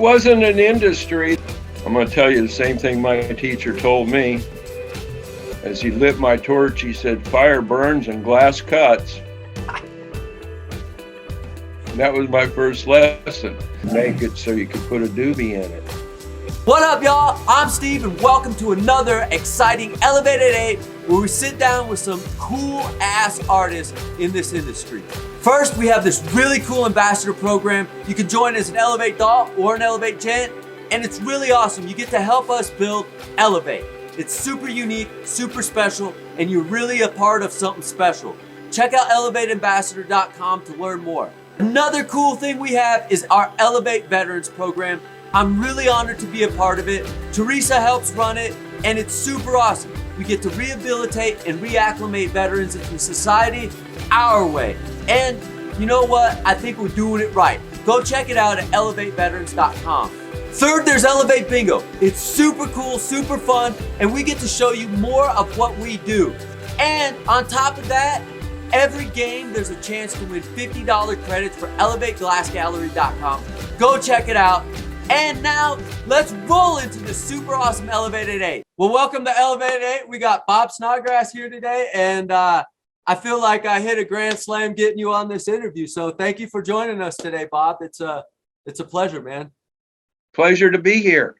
wasn't an industry. I'm going to tell you the same thing my teacher told me. As he lit my torch, he said, "Fire burns and glass cuts." And that was my first lesson. Make it so you could put a doobie in it. What up, y'all? I'm Steve, and welcome to another exciting Elev8, where we sit down with some cool-ass artists in this industry. First, we have this really cool ambassador program. You can join as an Elev8 doll or an Elev8 gent, and it's really awesome. You get to help us build Elev8. It's super unique, super special, and you're really a part of something special. Check out Elev8ambassador.com to learn more. Another cool thing we have is our Elev8 Veterans program. I'm really honored to be a part of it. Teresa helps run it, and it's super awesome. We get to rehabilitate and reacclimate veterans into society our way. And you know what? I think we're doing it right. Go check it out at Elev8veterans.com. Third, there's Elev8 Bingo. It's super cool, super fun, and we get to show you more of what we do. And on top of that, every game there's a chance to win $50 credits for Elev8glassgallery.com. Go check it out. And now, let's roll into the super awesome Elev8. Well, welcome to Elev8. We got Bob Snodgrass here today, and I feel like I hit a grand slam getting you on this interview. So thank you for joining us today, Bob. It's a pleasure, man. Pleasure to be here.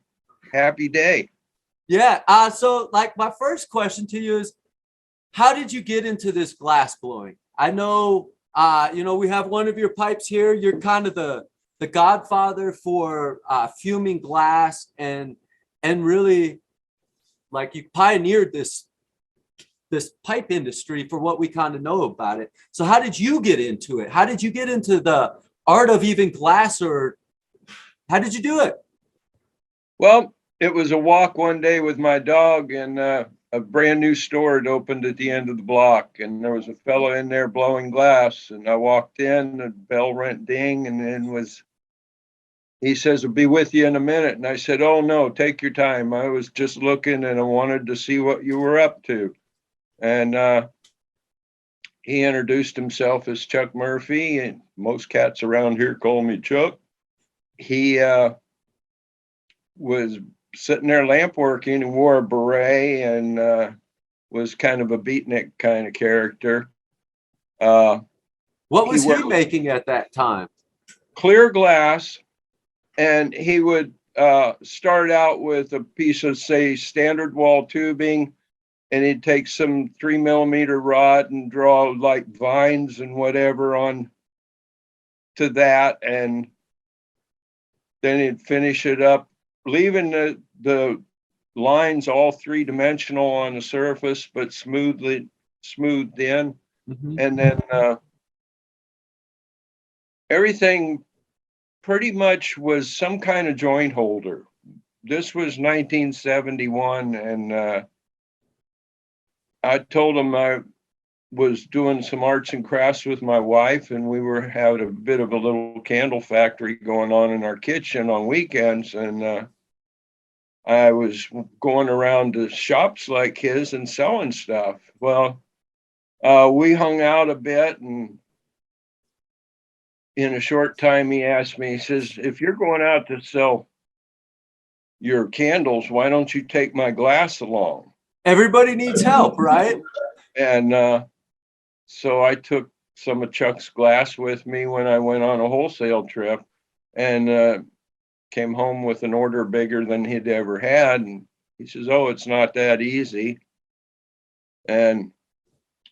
Happy day. Yeah. So like my first question to you is, how did you get into this glass blowing? I know, we have one of your pipes here. You're kind of the godfather for fuming glass, and really, like, you pioneered this pipe industry for what we kind of know about it. So how did you get into it? How did you get into the art of even glass, or how did you do it? Well, it was a walk one day with my dog, and a brand new store had opened at the end of the block, and there was a fellow in there blowing glass, and I walked in, the bell went ding, and then he says, "I'll be with you in a minute." And I said, "Oh no, take your time. I was just looking and I wanted to see what you were up to." And he introduced himself as Chuck Murphy, and most cats around here call me Chuck. He was sitting there lamp working and wore a beret and was kind of a beatnik kind of character. What was he making at that time? Clear glass. And he would start out with a piece of, say, standard wall tubing, and he'd take some 3mm rod and draw like vines and whatever on to that, and then he'd finish it up, leaving the lines all three-dimensional on the surface, but smoothed in. Mm-hmm. And then everything pretty much was some kind of joint holder. This was 1971, and I told him I was doing some arts and crafts with my wife, and we were having a bit of a little candle factory going on in our kitchen on weekends, and I was going around to shops like his and selling stuff. Well, we hung out a bit, and in a short time, he asked me, he says, "If you're going out to sell your candles, why don't you take my glass along?" Everybody needs help, right? And so I took some of Chuck's glass with me when I went on a wholesale trip, and came home with an order bigger than he'd ever had. And he says, "Oh, it's not that easy." And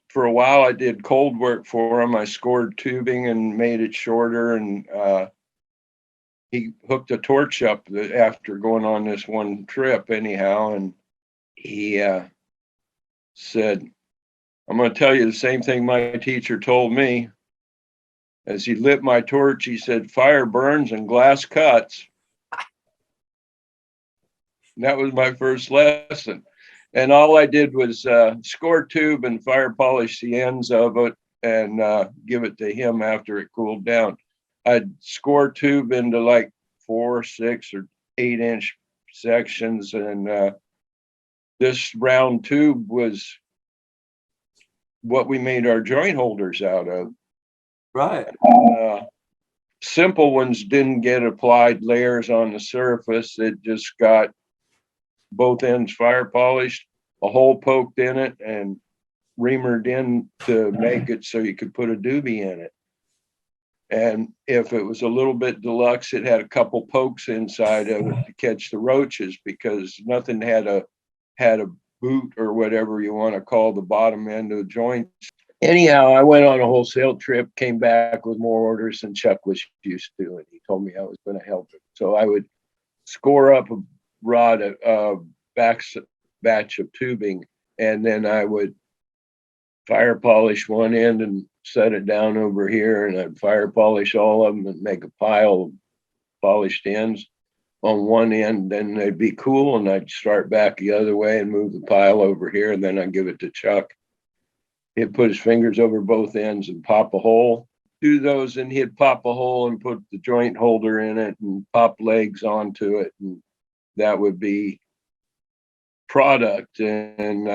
for a while, I did cold work for him. I scored tubing and made it shorter, and he hooked a torch up after going on this one trip anyhow, and he said, "I'm going to tell you the same thing my teacher told me." As he lit my torch, he said, "Fire burns and glass cuts." And that was my first lesson. And all I did was score tube and fire polish the ends of it and give it to him after it cooled down. I'd score tube into like 4, 6, or 8-inch sections, and this round tube was what we made our joint holders out of. Right. simple ones didn't get applied layers on the surface. It just got both ends fire polished, a hole poked in it, and reamered in to make it so you could put a doobie in it. And if it was a little bit deluxe, it had a couple pokes inside of it to catch the roaches, because nothing had a boot or whatever you want to call the bottom end of the joint. Anyhow, I went on a wholesale trip, came back with more orders than Chuck was used to, and he told me I was going to help him. So I would score up a batch of tubing, and then I would fire polish one end and set it down over here, and I'd fire polish all of them and make a pile of polished ends on one end. Then they'd be cool, and I'd start back the other way and move the pile over here, and then I'd give it to Chuck. He'd put his fingers over both ends and pop a hole. Do those, and he'd pop a hole and put the joint holder in it and pop legs onto it, and that would be product. And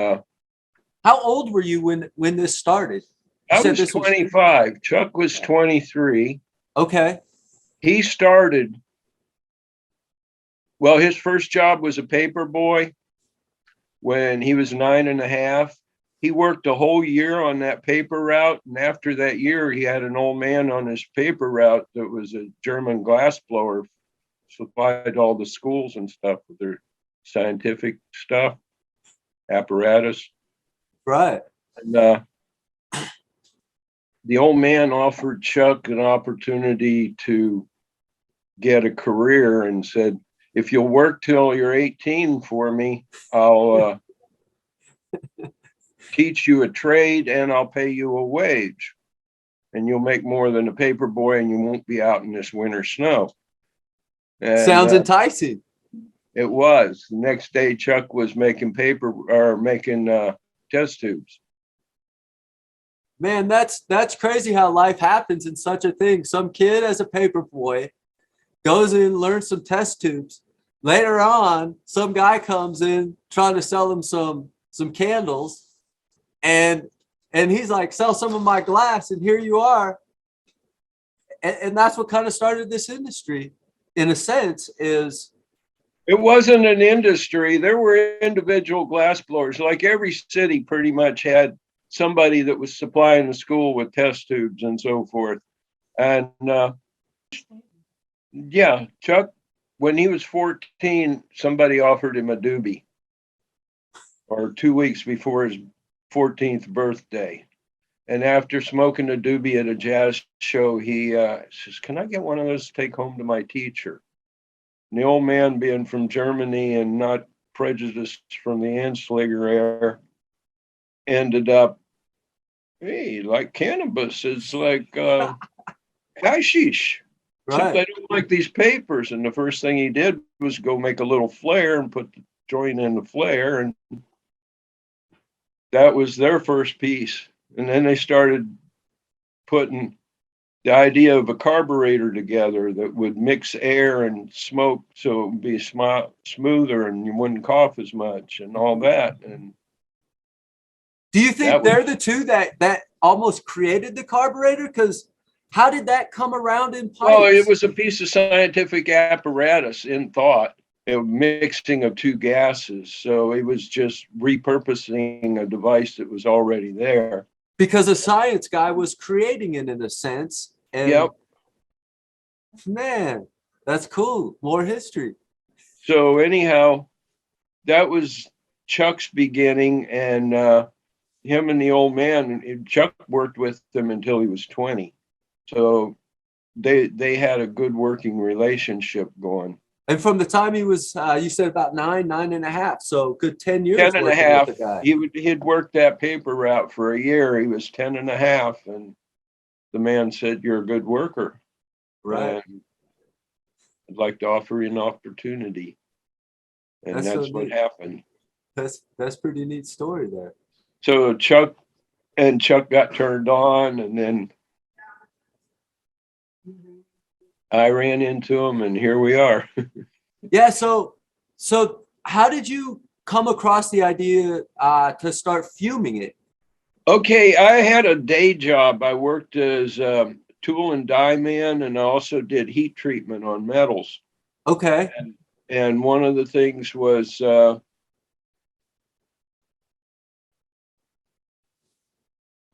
how old were you when this started? I was 25. Chuck was 23. Okay. He started, well, his first job was a paper boy when he was 9.5. He worked a whole year on that paper route, and after that year, he had an old man on his paper route that was a German glassblower, supplied all the schools and stuff with their scientific stuff, apparatus. Right. And the old man offered Chuck an opportunity to get a career and said, if you'll work till you're 18 for me, I'll teach you a trade and I'll pay you a wage. And you'll make more than a paper boy, and you won't be out in this winter snow. And, sounds enticing. It was. The next day, Chuck was making test tubes. Man, that's crazy how life happens in such a thing. Some kid as a paper boy goes in, learns some test tubes. Later on, some guy comes in trying to sell him some candles, and he's like, sell some of my glass, and here you are. And that's what kind of started this industry, in a sense. Is it wasn't an industry. There were individual glass blowers. Like every city pretty much had somebody that was supplying the school with test tubes and so forth. And yeah, Chuck, when he was 14, somebody offered him a doobie, or 2 weeks before his 14th birthday. And after smoking a doobie at a jazz show, he says, can I get one of those to take home to my teacher? And the old man, being from Germany and not prejudiced from the Anslinger era, ended up, hey, like cannabis, it's like hashish. right. Except I don't like these papers. And the first thing he did was go make a little flare and put the joint in the flare, and that was their first piece. And then they started putting the idea of a carburetor together that would mix air and smoke so it would be smoother and you wouldn't cough as much and all that. And do you think they're the two that almost created the carburetor? Because how did that come around in pipes? Oh, it was a piece of scientific apparatus in thought, a mixing of two gases. So it was just repurposing a device that was already there. Because a science guy was creating it in a sense. And yep. Man, that's cool. More history. So anyhow, that was Chuck's beginning, and him and the old man, Chuck worked with them until he was 20. So they had a good working relationship going. And from the time he was, you said about 9.5, so good 10 years. 10.5. With the guy. He'd worked that paper route for a year. He was 10.5, and the man said, "You're a good worker. Right. And I'd like to offer you an opportunity." And that's so what happened. That's pretty neat story there. So Chuck got turned on, and then I ran into him, and here we are. Yeah. So how did you come across the idea to start fuming it? Okay, I had a day job. I worked as tool and die man, and I also did heat treatment on metals. Okay. And one of the things was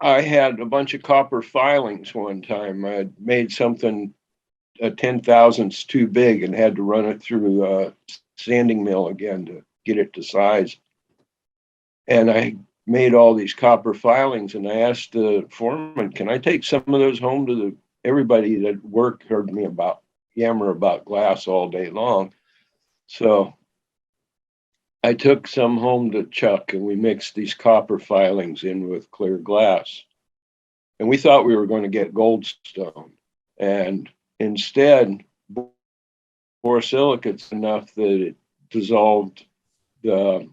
I had a bunch of copper filings one time. I made something a 10,000ths too big and had to run it through a sanding mill again to get it to size. And I made all these copper filings, and I asked the foreman, can I take some of those home to everybody that worked heard me yammer about glass all day long. So I took some home to Chuck, and we mixed these copper filings in with clear glass. And we thought we were going to get goldstone. And instead, borosilicate's enough that it dissolved the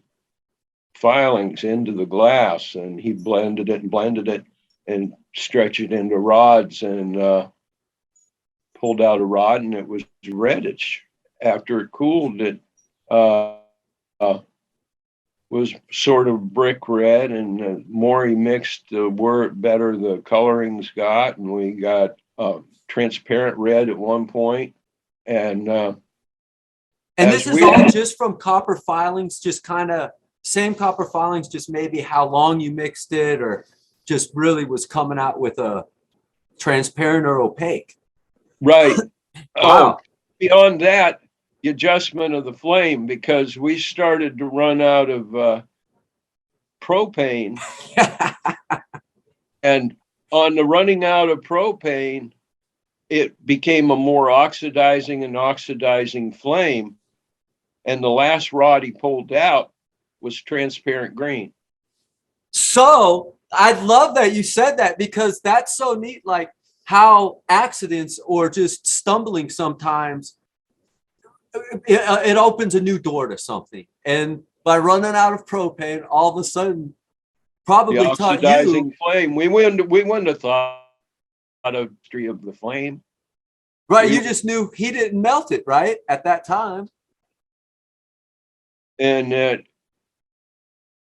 filings into the glass, and he blended it and stretched it into rods, and pulled out a rod, and it was reddish. After it cooled, it was sort of brick red, and the more he mixed, the better the colorings got, and we got transparent red at one point. And this is all just from copper filings, just kind of same copper filings, just maybe how long you mixed it, or just really was coming out with a transparent or opaque. Right. Wow. Beyond that, the adjustment of the flame, because we started to run out of propane. And on the running out of propane, it became a more oxidizing flame. And the last rod he pulled out was transparent green. So I love that you said that, because that's so neat, like how accidents or just stumbling sometimes, it opens a new door to something. And by running out of propane, all of a sudden, probably the oxidizing flame. We wouldn't have thought of the history of the flame. Right. You just knew he didn't melt it, right? At that time. And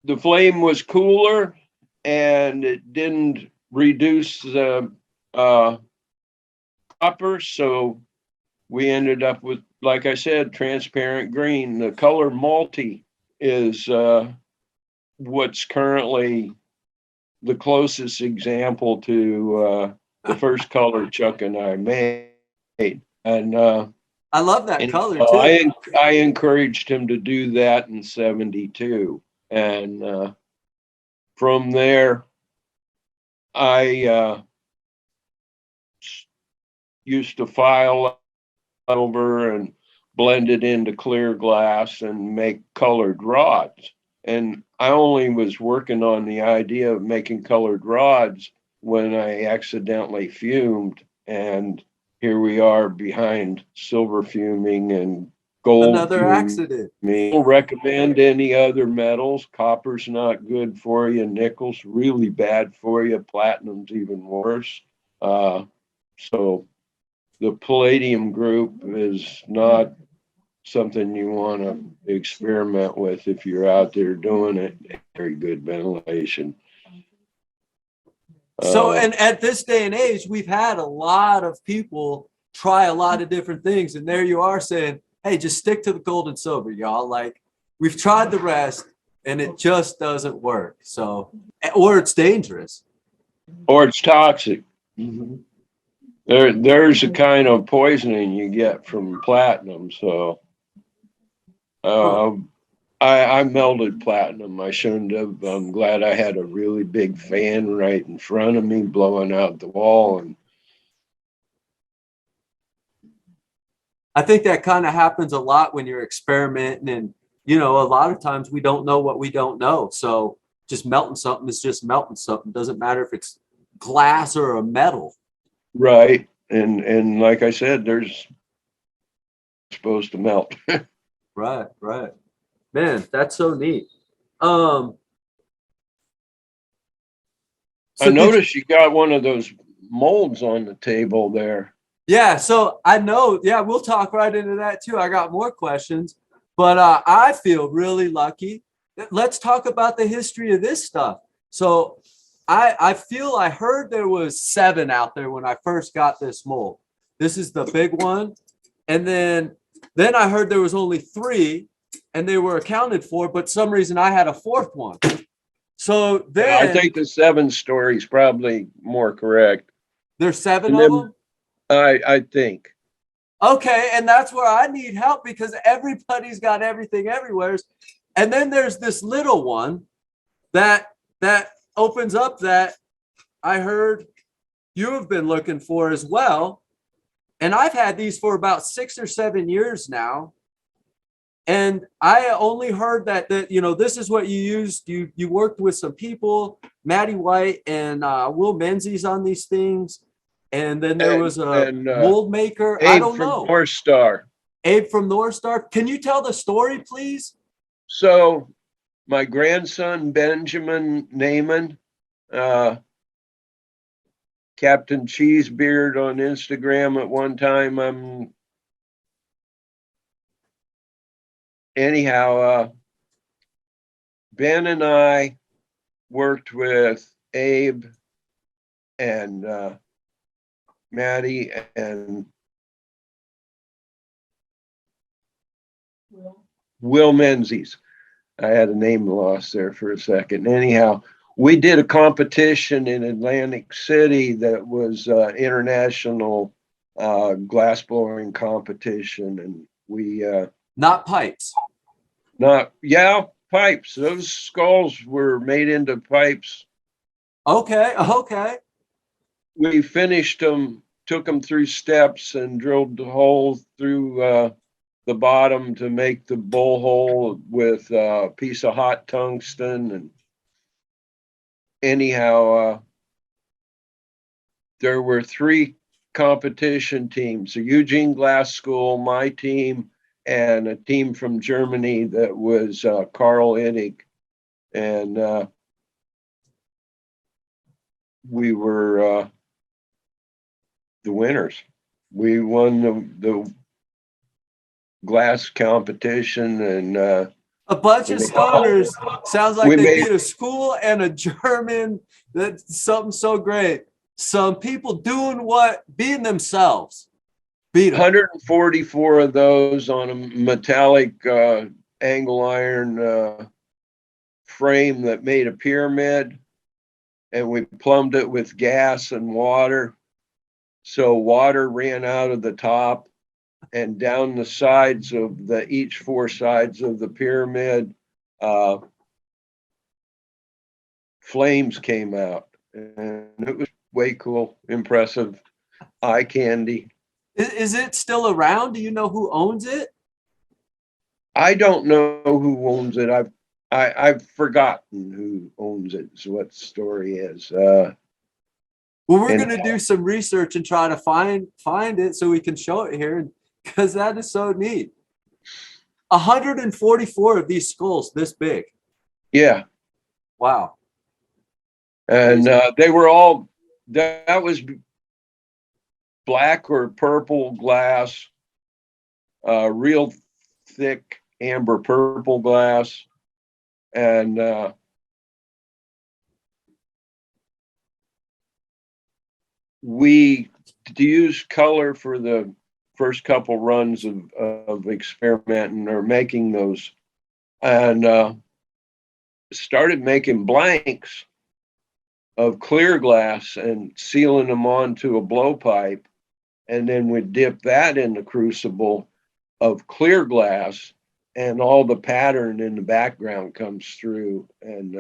the flame was cooler, and it didn't reduce the copper. So we ended up with, like I said, transparent green. The color multi is what's currently the closest example to the first color Chuck and I made. And I love that color too. I encouraged him to do that in 72. And from there, I used to file over and blend it into clear glass and make colored rods. And I only was working on the idea of making colored rods when I accidentally fumed. And here we are behind silver fuming and gold. Another fuming. Accident. I don't recommend any other metals. Copper's not good for you. Nickel's really bad for you. Platinum's even worse. So the palladium group is not something you want to experiment with if you're out there doing it. Very good ventilation. So, and at this day and age, we've had a lot of people try a lot of different things. And there you are saying, hey, just stick to the gold and silver, y'all. Like, we've tried the rest and it just doesn't work. So, or it's dangerous. Or it's toxic. Mm-hmm. There's a kind of poisoning you get from platinum. So I melted platinum. I shouldn't have. I'm glad I had a really big fan right in front of me blowing out the wall. And I think that kind of happens a lot when you're experimenting, and a lot of times we don't know what we don't know. So just melting something is just melting something. Doesn't matter if it's glass or a metal. Right. And like I said, there's supposed to melt. Right. Man, that's so neat. So I noticed you got one of those molds on the table there. Yeah, so I know, we'll talk right into that too. I got more questions, but I feel really lucky. Let's talk about the history of this stuff. So I feel I heard there was 7 out there when I first got this mold. This is the big one. And then I heard there was only 3 and they were accounted for, but some reason I had a 4th one. So then I think the 7 story is probably more correct. there's 7 And of then them. I think. Okay, and that's where I need help because everybody's got everything everywhere. And then there's this little one that opens up that I heard you have been looking for as well. And I've had these for about 6 or 7 years now. And I only heard that this is what you used. You worked with some people, Maddie White and Will Menzies on these things. And then there was a mold maker. Abe I don't from know. North Star. Abe from North Star. Can you tell the story, please? So my grandson, Benjamin Naaman, Captain Cheesebeard on Instagram at one time. Anyhow, Ben and I worked with Abe and Maddie and Will Menzies. I had a name lost there for a second. Anyhow, we did a competition in Atlantic City that was international glassblowing competition, and we Not pipes. pipes. Those skulls were made into pipes. Okay. We finished them, took them through steps, and drilled the hole through the bottom to make the bowl hole with a piece of hot tungsten. And anyhow, there were 3 competition teams: the Eugene Glass School, my team, and a team from Germany that was Carl Innig. And we were the winners. We won the glass competition, and a bunch of stoners. Sounds like we they made beat a school and a German. That's something so great. Some people being themselves. Beat them. 144 of those on a metallic angle iron frame that made a pyramid, and we plumbed it with gas and water. So water ran out of the top and down the sides of each 4 sides of the pyramid. Flames came out, and it was way cool, impressive, eye candy. Is it still around? Do you know who owns it? I don't know who owns it. I've forgotten who owns it. Is what the story is. Well, we're going to do some research and try to find it so we can show it here, because that is so neat. 144 of these skulls this big. Yeah. Wow. And they were all, that was black or purple glass, real thick amber purple glass. And we used color for the first couple runs of experimenting or making those, and started making blanks of clear glass and sealing them onto a blowpipe, and then we dip that in the crucible of clear glass, and all the pattern in the background comes through. And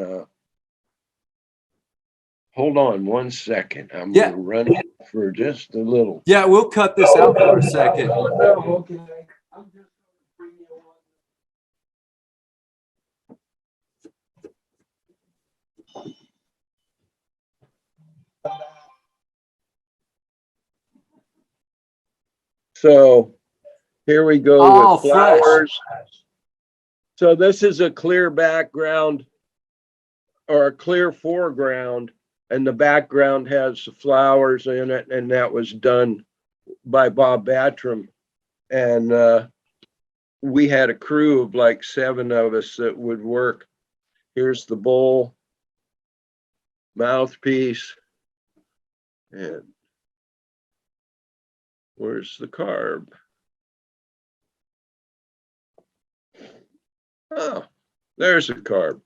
hold on one second. I'm gonna run it for just a little. Yeah, we'll cut this out for a second. Okay. I'm just gonna bring you on. So here we go with flowers. Fresh. So this is a clear background or a clear foreground, and the background has the flowers in it, and that was done by Bob Battram. And we had a crew of like 7 of us that would work. Here's the bowl. mouthpiece. And where's the carb? Oh, there's a carb.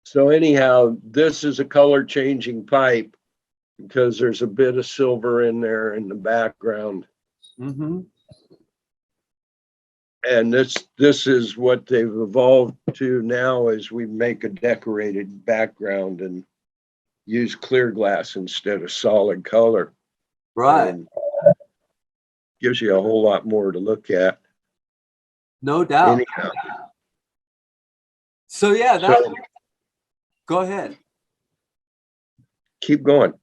So anyhow, this is a color changing pipe because there's a bit of silver in there in the background. Mm-hmm. And this is what they've evolved to now, is we make a decorated background and use clear glass instead of solid color. Right. And gives you a whole lot more to look at. No doubt. Anyhow, So yeah, so go ahead. keep going.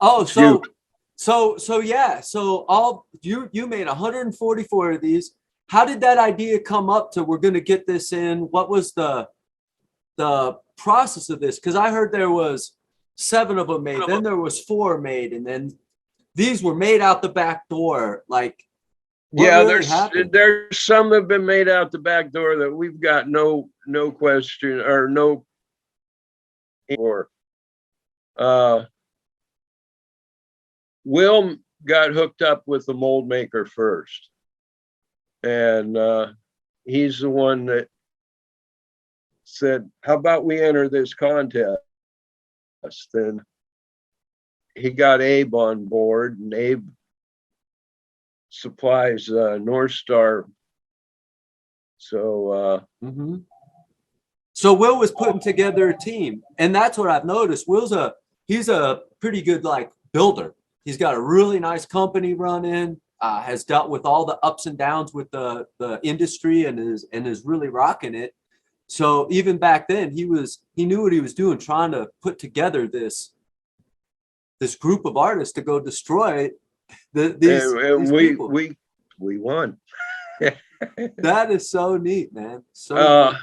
Oh, It's you. so yeah. So all you made 144 of these. How did that idea come up to we're gonna get this in? What was the process of this? Because I heard there was 7 of them made, then there was 4 made, and then these were made out the back door. Like, what Yeah, really happened? there's some have been made out the back door that we've got no question or no or Will got hooked up with the mold maker first, and he's the one that said, how about we enter this contest? Then he got Abe on board, and Abe supplies North Star. So Mm-hmm. So Will was putting together a team, and that's what I've noticed. He's a pretty good like builder. He's got a really nice company running. Has dealt with all the ups and downs with the industry, and is really rocking it. So even back then, he knew what he was doing, trying to put together this group of artists to go destroy these people. We won. That is so neat, man. So neat.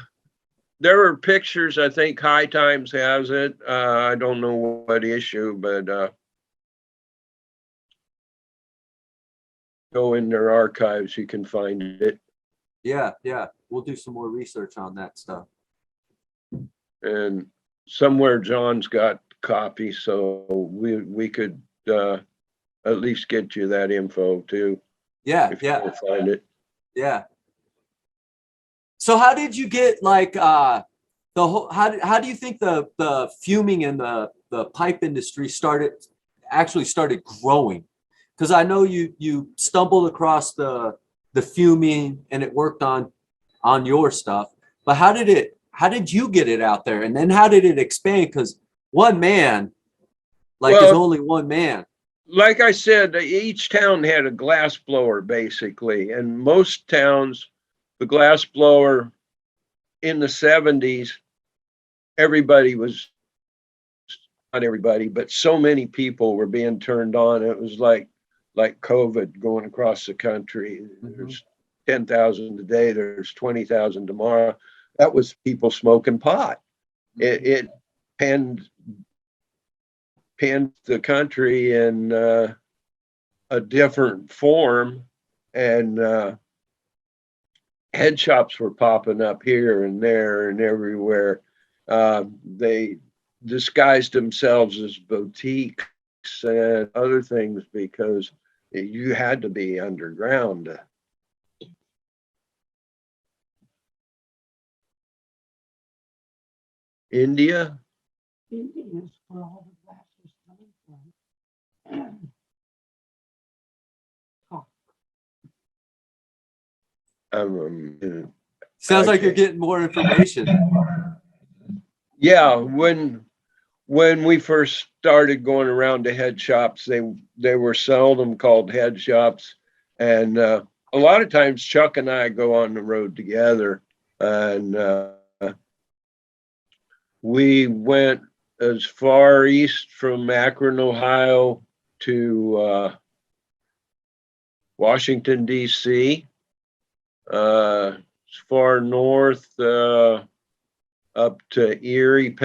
There were pictures. I think High Times has it. I don't know what issue, but go in their archives, you can find it. Yeah. We'll do some more research on that stuff. And somewhere John's got copies, so we could at least get you that info too. Yeah, if you don't find it. Yeah. So how did you get like the whole how do you think the fuming and the pipe industry started growing? Because I know you stumbled across the fuming and it worked on your stuff, but how did you get it out there, and then how did it expand? Because one man is only one man. Like I said, each town had a glass blower basically, and most towns, the glass blower in the 70s, everybody was, not everybody, but so many people were being turned on. It was like COVID going across the country. Mm-hmm. There's 10,000 today, there's 20,000 tomorrow. That was people smoking pot. Mm-hmm. It penned the country in a different form, and head shops were popping up here and there and everywhere. They disguised themselves as boutiques and other things because you had to be underground. India? India is where all the glass is coming from. Sounds like you're getting more information. Yeah, when we first started going around to head shops, they were seldom called head shops, and a lot of times Chuck and I go on the road together, and we went as far east from Akron, Ohio, to Washington, D.C., as far north up to Erie,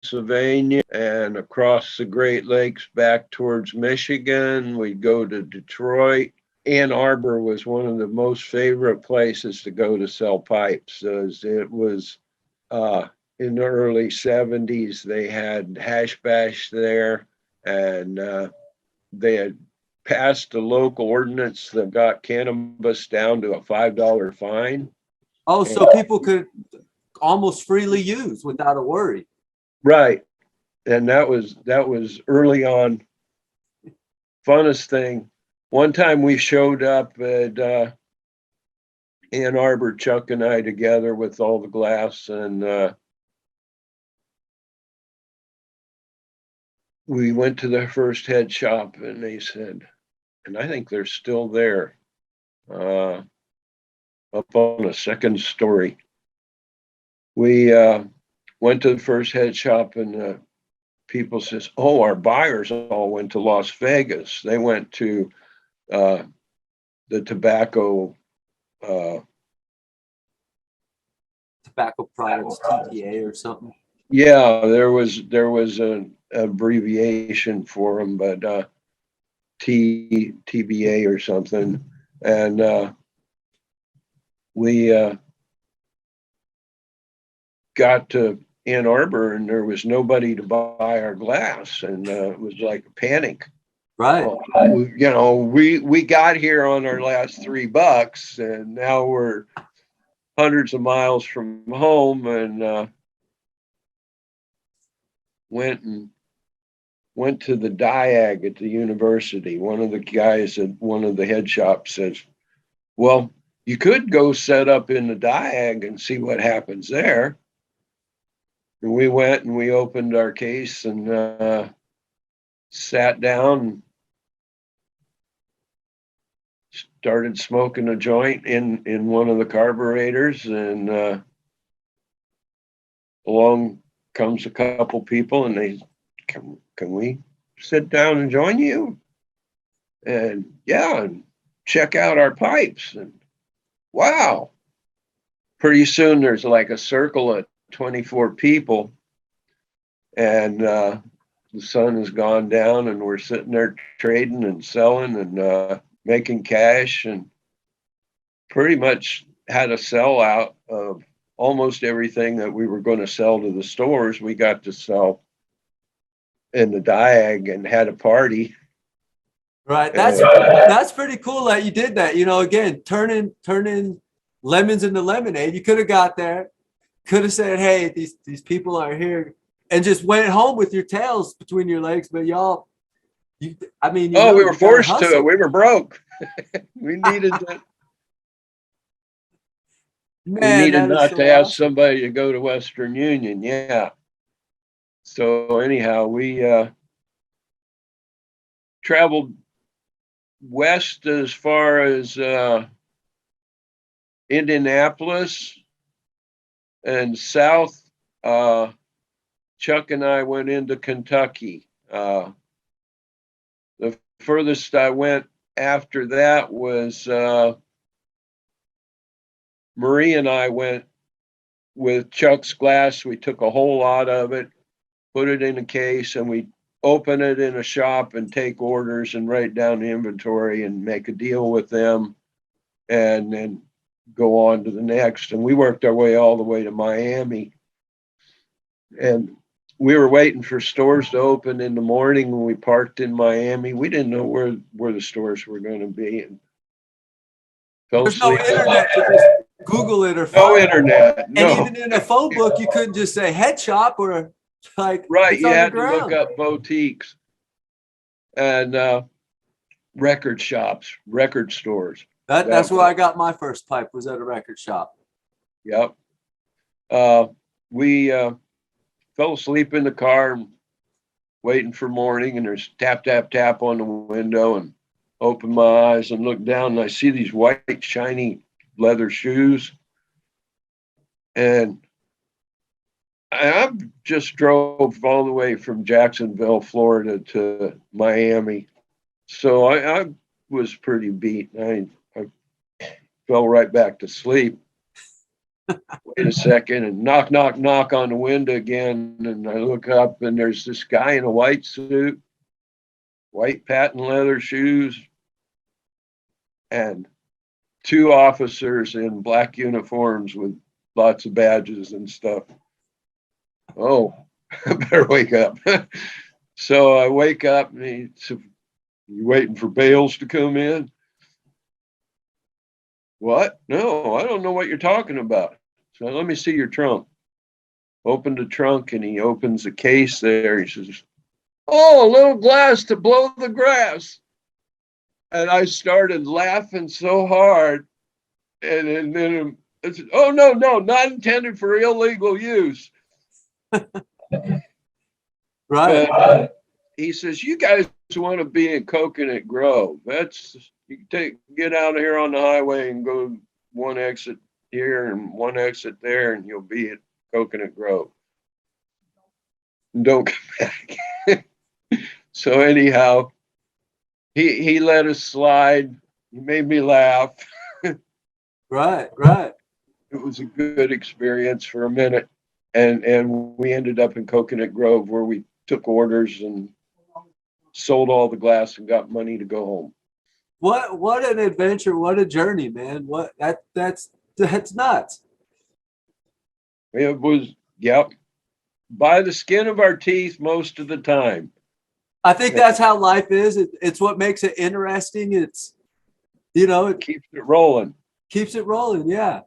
Pennsylvania, and across the Great Lakes back towards Michigan. We'd go to Detroit. Ann Arbor was one of the most favorite places to go to sell pipes. It was in the early 70s, they had hash bash there, and they had passed a local ordinance that got cannabis down to a $5 fine. Oh, so people could almost freely use without a worry. Right. And that was early on. Funnest thing. One time we showed up at Ann Arbor, Chuck and I together with all the glass, and we went to the first head shop, and they said, and I think they're still there, up on a second story. We went to the first head shop, and people says, "Oh, our buyers all went to Las Vegas. They went to the tobacco." Tobacco products, TTA or something. Yeah, there was an abbreviation for them, but TBA or something, and we got to Ann Arbor, and there was nobody to buy our glass, and it was like a panic. Right. We got here on our last $3, and now we're hundreds of miles from home, and went to the diag at the university. One of the guys at one of the head shops says, "Well, you could go set up in the diag and see what happens there." And we went and we opened our case and sat down, started smoking a joint in one of the carburetors, and along comes a couple people, and they, can we sit down and join you? And yeah, and check out our pipes. And wow, pretty soon there's like a circle of 24 people, and the sun has gone down, and we're sitting there trading and selling and making cash, and pretty much had a sellout of almost everything that we were going to sell to the stores. We got to sell in the diag and had a party. Right. That's pretty cool that you did that. Again, turning lemons into lemonade. You could have got there, could have said, "Hey, these people are here," and just went home with your tails between your legs. But y'all, we were forced to. We were broke. We needed that. Man, we needed not so to ask somebody to go to Western Union. Yeah. So anyhow, we traveled west as far as Indianapolis, and south. Chuck and I went into Kentucky. The furthest I went after that was Marie and I went with Chuck's glass. We took a whole lot of it, put it in a case, and we open it in a shop and take orders and write down the inventory and make a deal with them, and then go on to the next. And we worked our way all the way to Miami. And we were waiting for stores to open in the morning when we parked in Miami. We didn't know where the stores were going to be. And there's no internet to just Google it or no internet. No. And even in a phone book, you couldn't just say head shop or like right. You had to look up boutiques and record shops, record stores. That's where I got my first pipe, was at a record shop. Yep. We fell asleep in the car waiting for morning, and there's tap, tap, tap on the window, and open my eyes and look down, and I see these white, shiny leather shoes. And I just drove all the way from Jacksonville, Florida to Miami. So I was pretty beat. I fell right back to sleep. Wait a second, and knock, knock, knock on the window again. And I look up, and there's this guy in a white suit, white patent leather shoes, and two officers in black uniforms with lots of badges and stuff. Oh, I better wake up. So I wake up and he said, "You waiting for Bales to come in?" What? No, I don't know what you're talking about. So let me see your trunk. Opened the trunk and he opens the case there. He says, "Oh, a little glass to blow the grass." And I started laughing so hard. And then I said, "Oh, no, no, not intended for illegal use." Right. But he says, "You guys want to be in Coconut Grove. That's, you can get out of here on the highway and go one exit here and one exit there, and you'll be at Coconut Grove. And don't come back." So anyhow, he let us slide. He made me laugh. Right. Right. It was a good experience for a minute. And we ended up in Coconut Grove where we took orders and sold all the glass and got money to go home. What an adventure! What a journey, man! What that's nuts. It was, yep, by the skin of our teeth most of the time. I think that's how life is. It's what makes it interesting. It's it Keeps it rolling. keeps it rolling. Yeah.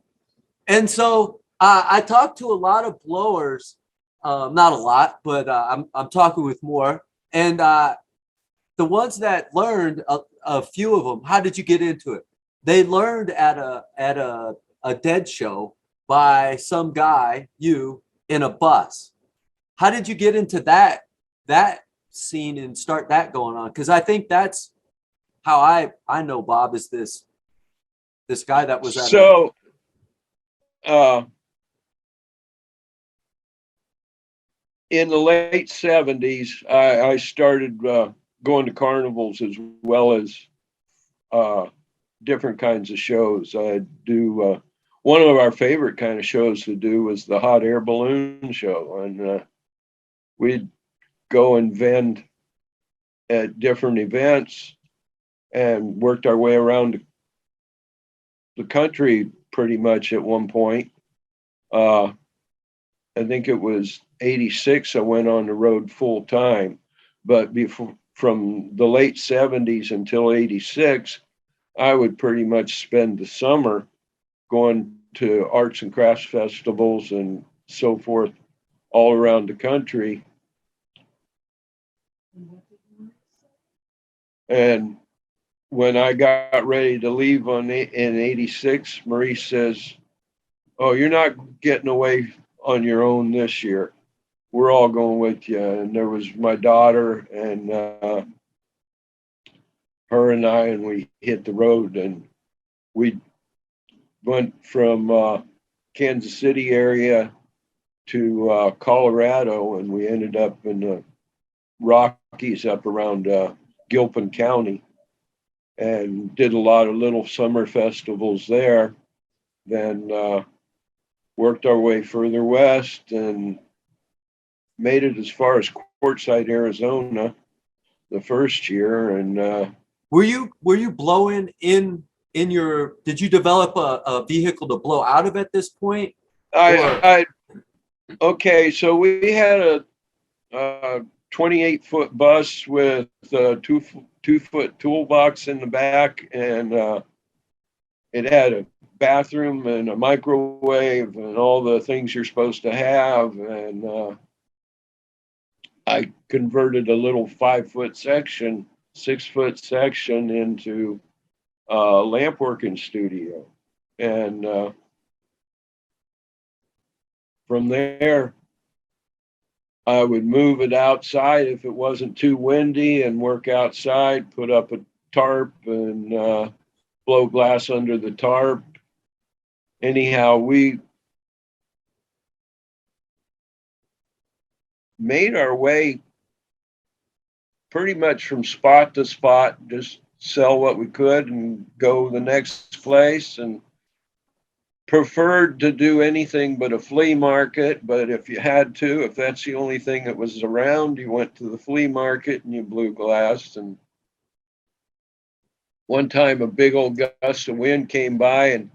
And so I talked to a lot of blowers, not a lot, but I'm talking with more. And the ones that learned, a few of them, how did you get into it? They learned at a dead show by some guy, you, in a bus. How did you get into that scene and start that going on? Because I think that's how I know Bob is this guy that was at So, in the late 70s, I started going to carnivals as well as uh, different kinds of shows. I do one of our favorite kind of shows to do was the hot air balloon show, and we'd go and vend at different events and worked our way around the country pretty much at one point. I think it was 86, I went on the road full time. But before, from the late 70s until 86, I would pretty much spend the summer going to arts and crafts festivals and so forth all around the country. And when I got ready to leave in 86, Marie says, "Oh, you're not getting away on your own this year. We're all going with you." And there was my daughter and her and I, and we hit the road, and we went from Kansas City area to Colorado, and we ended up in the Rockies up around Gilpin County, and did a lot of little summer festivals there. Then worked our way further west and made it as far as Quartzsite, Arizona, the first year. And were you blowing in your, did you develop a vehicle to blow out of at this point? I okay, so we had a 28-foot bus with a two-foot toolbox in the back, and it had a bathroom and a microwave and all the things you're supposed to have. And I converted a little 5-foot section, 6-foot section into a lamp working studio. And from there, I would move it outside if it wasn't too windy and work outside, put up a tarp and blow glass under the tarp. Anyhow, we made our way pretty much from spot to spot, just sell what we could and go the next place, and preferred to do anything but a flea market. But if you had to, if that's the only thing that was around, you went to the flea market and you blew glass. And one time a big old gust of wind came by and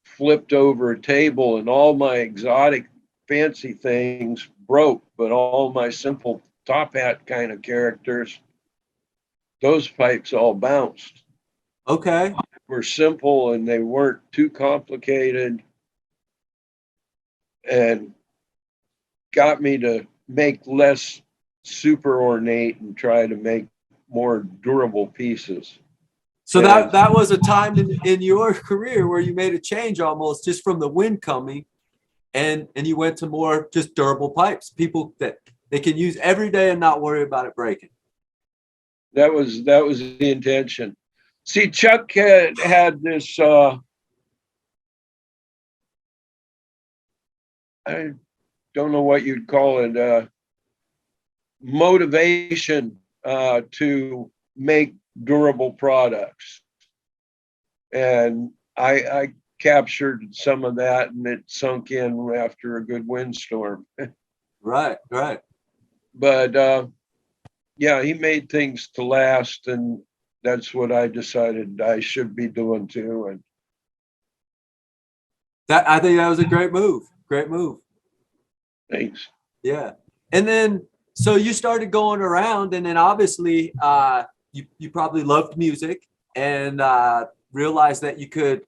flipped over a table, and all my exotic fancy things broke, but all my simple top hat kind of characters, those pipes all bounced. Okay. Were simple and they weren't too complicated, and got me to make less super ornate and try to make more durable pieces. So And that was a time in your career where you made a change almost just from the wind coming, and you went to more just durable pipes, people that they can use every day and not worry about it breaking. that was the intention. See, Chuck had this I don't know what you'd call it, motivation to make durable products. And I captured some of that, and it sunk in after a good windstorm. Right. But yeah, he made things to last, and that's what I decided I should be doing too. And That I think that was a great move. Great move. thanks. Yeah. And then so you started going around, and then obviously you probably loved music and realized that you could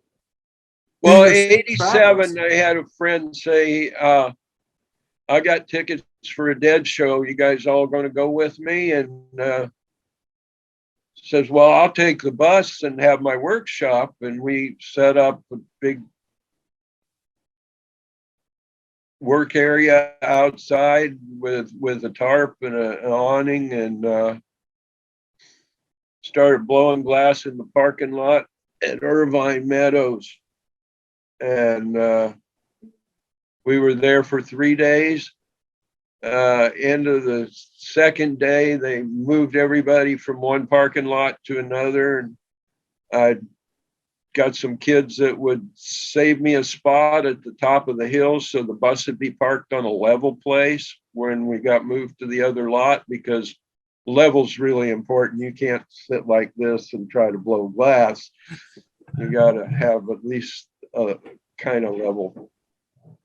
Well, your 87, I had a friend say, I got tickets for a Dead show. You guys all going to go with me? And says, well, I'll take the bus and have my workshop. And we set up a big work area outside with a tarp and an awning, and started blowing glass in the parking lot at Irvine Meadows. And we were there for 3 days. End of the second day, they moved everybody from one parking lot to another, and I got some kids that would save me a spot at the top of the hill so the bus would be parked on a level place when we got moved to the other lot, because level's really important. You can't sit like this and try to blow glass. You got to have at least a kind of level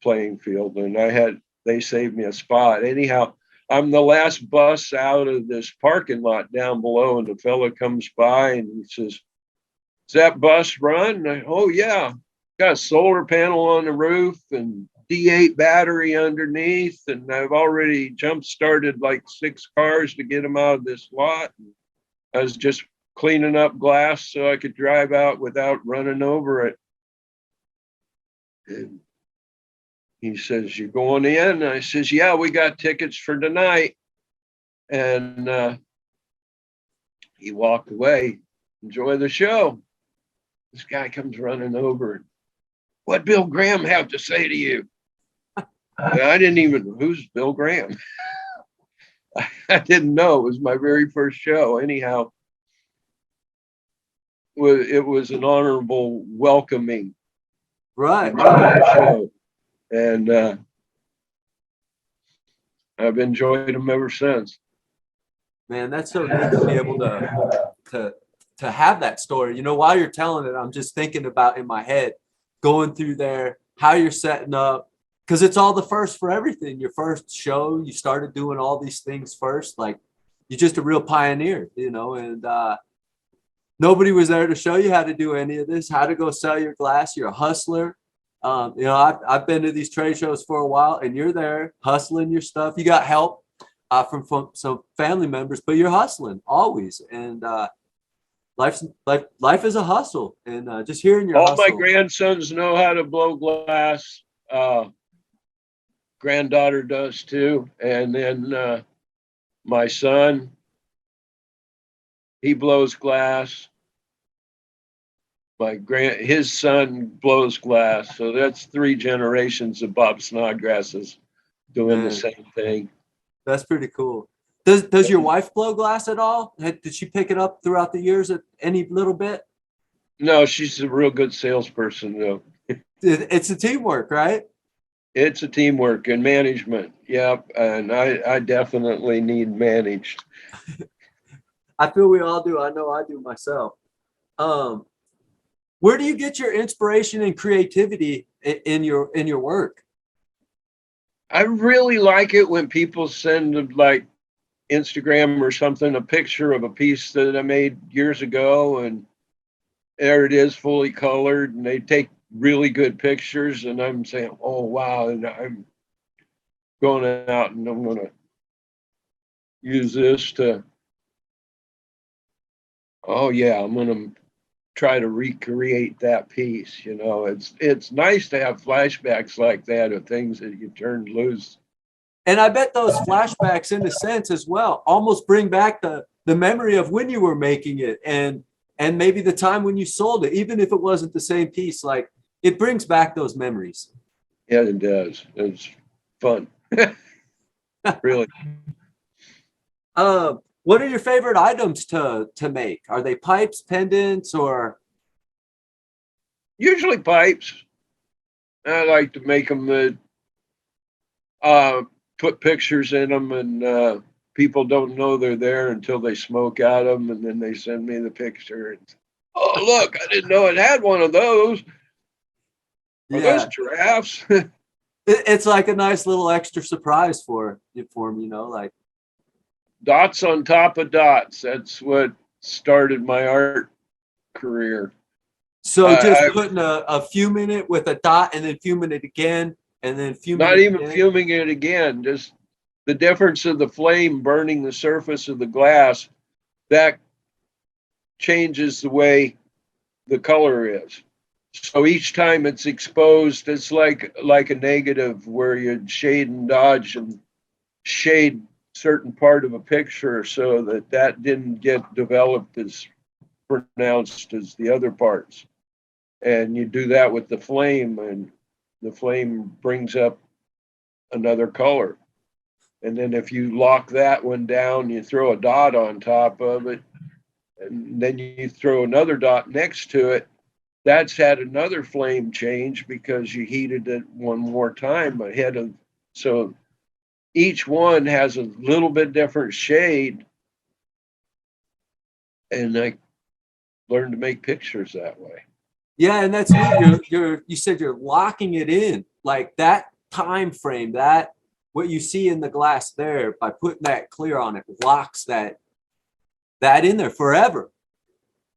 playing field, and they saved me a spot. Anyhow, I'm the last bus out of this parking lot down below, and the fella comes by and he says, "Is that bus run?" Oh yeah, got a solar panel on the roof and D8 battery underneath, and I've already jump started like 6 cars to get them out of this lot. I was just cleaning up glass so I could drive out without running over it. And he says, "You going in?" I says, "Yeah, we got tickets for tonight." And he walked away. "Enjoy the show." This guy comes running over. "What Bill Graham have to say to you?" I didn't even, who's Bill Graham? I didn't know. It was my very first show. Anyhow, it was an honorable welcoming Right. show. And I've enjoyed them ever since. Man, that's so neat to be able to have that story. You know, while you're telling it, I'm just thinking about in my head going through there, how you're setting up, because it's all the first for everything. Your first show, you started doing all these things first. Like you're just a real pioneer, you know, and nobody was there to show you how to do any of this, how to go sell your glass. You're a hustler. You know, I've been to these trade shows for a while, and you're there hustling your stuff. You got help from some family members, but you're hustling always. And life is a hustle. And just hearing your All hustle. my grandsons know how to blow glass. Granddaughter does too. And then my son, he blows glass. His son blows glass. So that's 3 generations of Bob Snodgrasses doing the same thing. That's pretty cool. Does your wife blow glass at all? Did she pick it up throughout the years at any little bit? No, she's a real good salesperson though. It's a teamwork, right? It's a teamwork and management. Yep. And I definitely need managed. I feel we all do. I know I do myself. Where do you get your inspiration and creativity in your work? I really like it when people send like Instagram or something a picture of a piece that I made years ago, and there it is, fully colored, and they take really good pictures, and I'm saying, "Oh wow!" And I'm going out and I'm going to use this to. Oh yeah, I'm going to try to recreate that piece. You know, it's nice to have flashbacks like that of things that you turned loose. And I bet those flashbacks, in a sense, as well, almost bring back the memory of when you were making it, and maybe the time when you sold it, even if it wasn't the same piece. Like, it brings back those memories. Yeah, it does. It's fun, really. What are your favorite items to make? Are they pipes, pendants, or? Usually pipes. I like to make them that put pictures in them, and people don't know they're there until they smoke out of them, and then they send me the picture. And, oh, look, I didn't know it had one of those. Are those Yeah, giraffes? it's like a nice little extra surprise for them, you know, like. Dots on top of dots. That's what started my art career. So just I putting a fume in it with a dot, and then fuming it again, and then fuming not it even again. fuming it again, just the difference of the flame burning the surface of the glass, that changes the way the color is. So each time it's exposed, it's like a negative where you shade and dodge and shade certain part of a picture so that that didn't get developed as pronounced as the other parts. And you do that with the flame, and the flame brings up another color. And then if you lock that one down, you throw a dot on top of it, and then you throw another dot next to it. That's had another flame change because you heated it one more time ahead of. So each one has a little bit different shade, and I learned to make pictures that way. Yeah, and that's neat. You said you're locking it in, like that time frame, that what you see in the glass there, by putting that clear on it, locks that in there forever.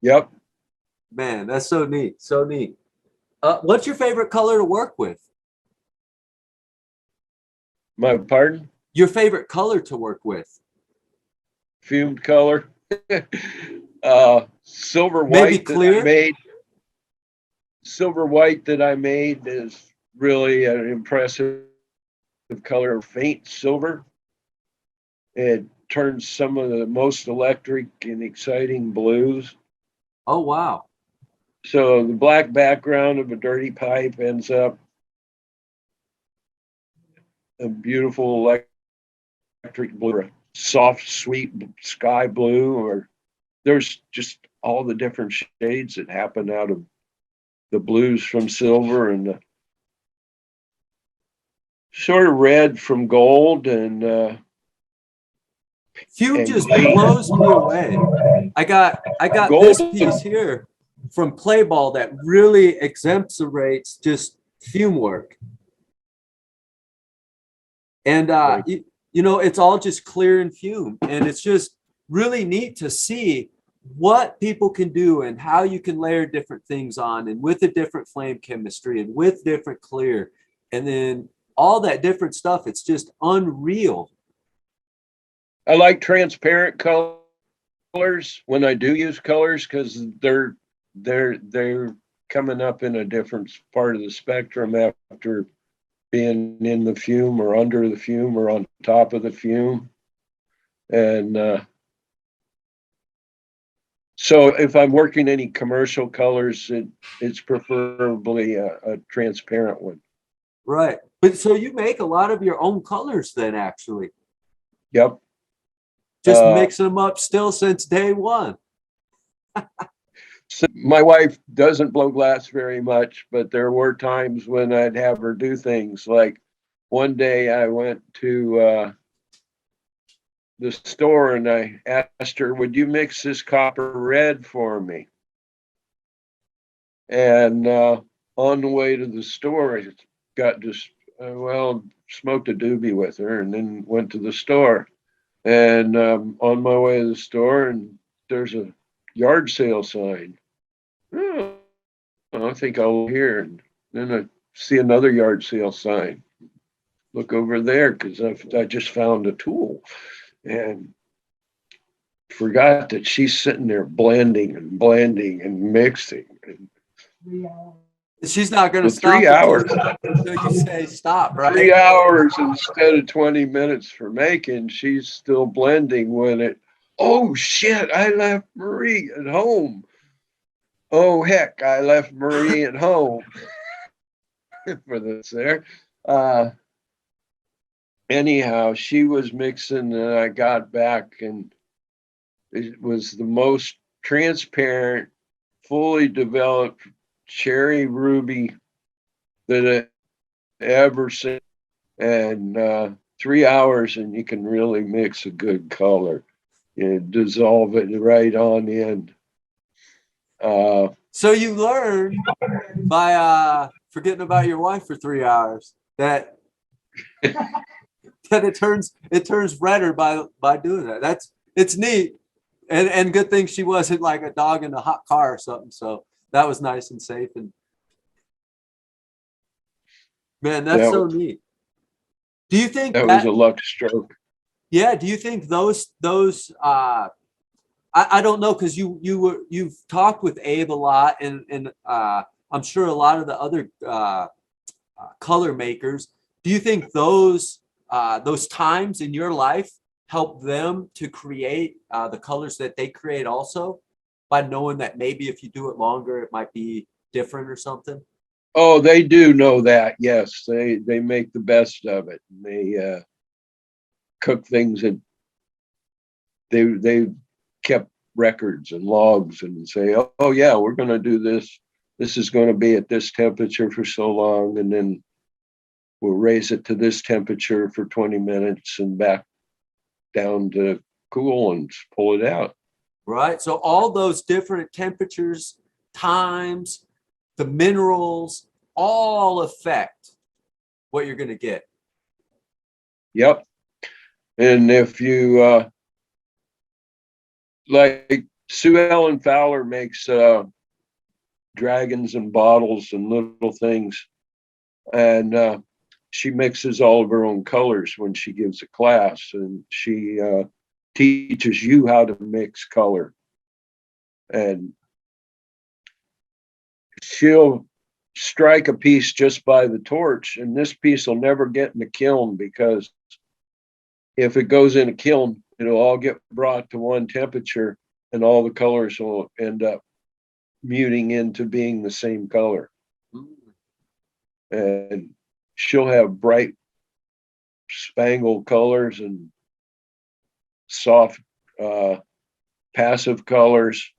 Yep. Man, that's so neat. So neat. What's your favorite color to work with? My pardon? Your favorite color to work with? Fumed color. Silver Maybe white that I clear? made. Silver white that I made is really an impressive color, faint silver. It turns some of the most electric and exciting blues. Oh, wow. So the black background of a dirty pipe ends up a beautiful electric blue, soft, sweet sky blue, or there's just all the different shades that happen out of the blues from silver, and the sort of red from gold, and Fume and just white. blows me away. I got Gold. this piece here from Playball that really exemplifies just fume work. And you know, it's all just clear and fume, and it's just really neat to see what people can do and how you can layer different things on, and with a different flame chemistry and with different clear, and then all that different stuff. It's just unreal. I like transparent colors when I do use colors because they're coming up in a different part of the spectrum after being in the fume or under the fume or on top of the fume. And so if I'm working any commercial colors, it's preferably a transparent one. Right. But so you make a lot of your own colors then, actually. Yep. Just mixing them up still since day one. So my wife doesn't blow glass very much, but there were times when I'd have her do things like one day I went to the store and I asked her, "Would you mix this copper red for me?" And on the way to the store, I got just, well, smoked a doobie with her, and then went to the store. And on my way to the store, and there's a yard sale sign. Oh, I think I'll hear. And then I see another yard sale sign. Look over there because I just found a tool, and forgot that she's sitting there blending and mixing. And 3 hours. She's not going to for stop 3 hours, until you say stop, right? 3 hours instead of 20 minutes for making, she's still blending when it. Oh shit! I left Marie at home. Oh heck! I left Marie at home for this there. Anyhow, she was mixing, and I got back, and it was the most transparent, fully developed cherry ruby that I ever seen. And 3 hours, and you can really mix a good color. You dissolve it right on in. So you learned by forgetting about your wife for 3 hours that that it turns redder by doing that. It's neat. And good thing she wasn't like a dog in a hot car or something. So that was nice and safe. And man, that's so neat. Do you think that was a luck stroke? Yeah. Do you think those I don't know, because you've talked with Abe a lot, and I'm sure a lot of the other color makers. Do you think those times in your life help them to create the colors that they create also, by knowing that maybe if you do it longer, it might be different or something? Oh, they do know that. Yes, they make the best of it. They cook things that they kept records and logs, and say, oh yeah, we're going to do this. This is going to be at this temperature for so long, and then we'll raise it to this temperature for 20 minutes and back down to cool and pull it out. Right. So all those different temperatures, times, the minerals, all affect what you're going to get. Yep. And if you like, Sue Ellen Fowler makes dragons and bottles and little things, and she mixes all of her own colors when she gives a class, and she teaches you how to mix color. And she'll strike a piece just by the torch, and this piece will never get in the kiln, because if it goes in a kiln, it'll all get brought to one temperature, and all the colors will end up muting into being the same color. And she'll have bright spangled colors and soft passive colors,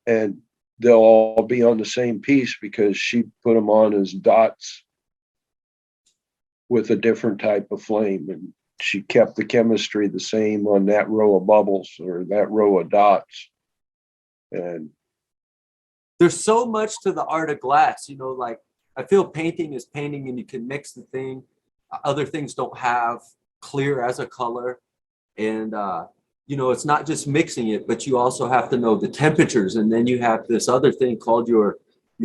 and they'll all be on the same piece because she put them on as dots with a different type of flame, and she kept the chemistry the same on that row of bubbles or that row of dots. And there's so much to the art of glass, like I feel painting is painting, and you can mix the thing. Other things don't have clear as a color. And, it's not just mixing it, but you also have to know the temperatures. And then you have this other thing called your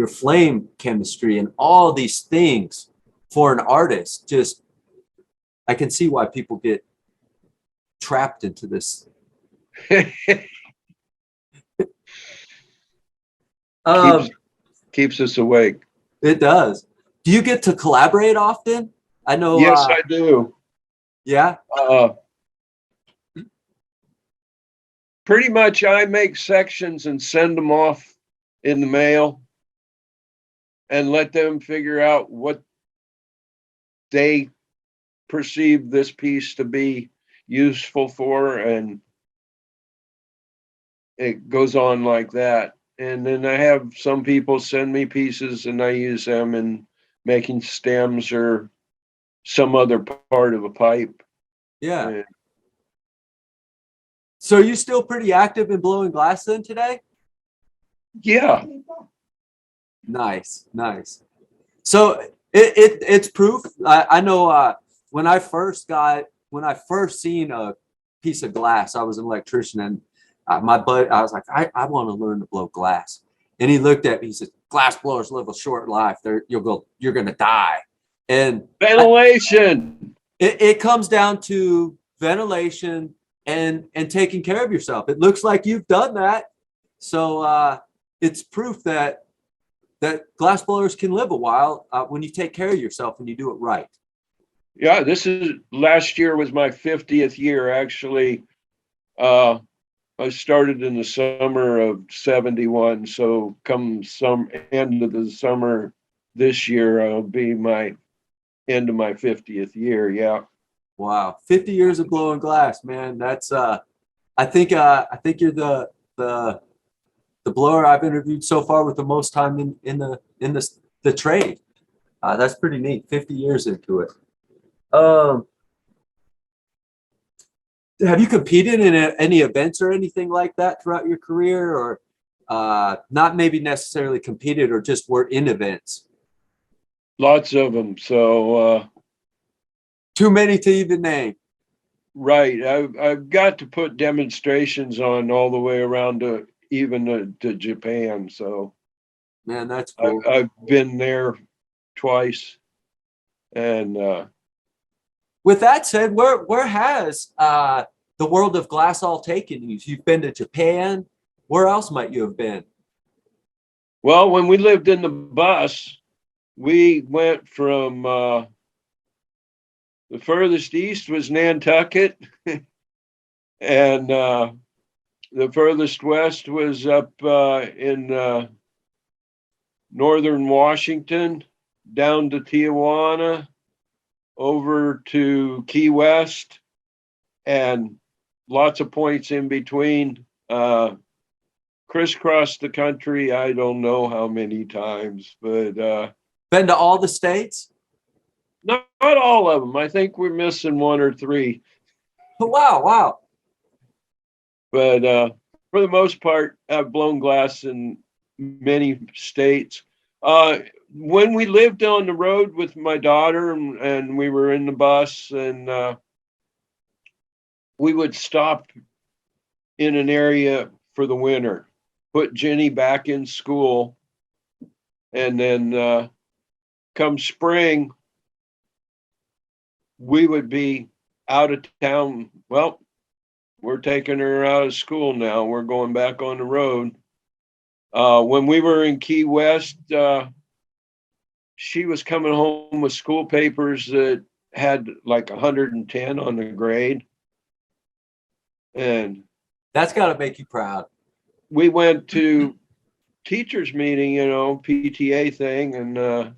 flame chemistry, and all these things for an artist. Just, I can see why people get trapped into this. Keeps us awake. It does. Do you get to collaborate often? I know. Yes, I do. Yeah. Pretty much, I make sections and send them off in the mail, and let them figure out what they perceive this piece to be useful for, and it goes on like that. And then I have some people send me pieces, and I use them in making stems or some other part of a pipe. Yeah. And so are you still pretty active in blowing glass then today? yeah. Nice. So it's proof. I know when I first seen a piece of glass, I was an electrician, and I was like, I want to learn to blow glass. And he looked at me, he said, glass blowers live a short life. You're going to die. And Ventilation. it comes down to ventilation and taking care of yourself. It looks like you've done that. So it's proof that glass blowers can live a while when you take care of yourself and you do it right. Yeah, last year was my 50th year. Actually, I started in the summer of 71. So come some end of the summer this year, I'll be my end of my 50th year. Yeah. Wow. 50 years of blowing glass, man. That's I think you're the blower I've interviewed so far with the most time in the trade. That's pretty neat. 50 years into it. Have you competed in any events or anything like that throughout your career, or not maybe necessarily competed, or just were in events? Lots of them. So Too many to even name. right. I've got to put demonstrations on all the way around to Japan. So Man, that's cool. I've been there twice. And With that said, where has the world of glass all taken you? You've been to Japan. Where else might you have been? well, when we lived in the bus, we went from the furthest east was Nantucket, and the furthest west was up in northern Washington, down to Tijuana, over to Key West, and lots of points in between. Crisscrossed the country, I don't know how many times, but Been to all the states? not all of them. I think we're missing one or three. Wow. But for the most part, I've blown glass in many states. When we lived on the road with my daughter and we were in the bus, and we would stop in an area for the winter, put Jenny back in school, and then come spring, we would be out of town. Well, we're taking her out of school now. We're going back on the road. When we were in Key West, she was coming home with school papers that had like 110 on the grade. And That's got to make you proud. we went to teachers meeting, PTA thing. And,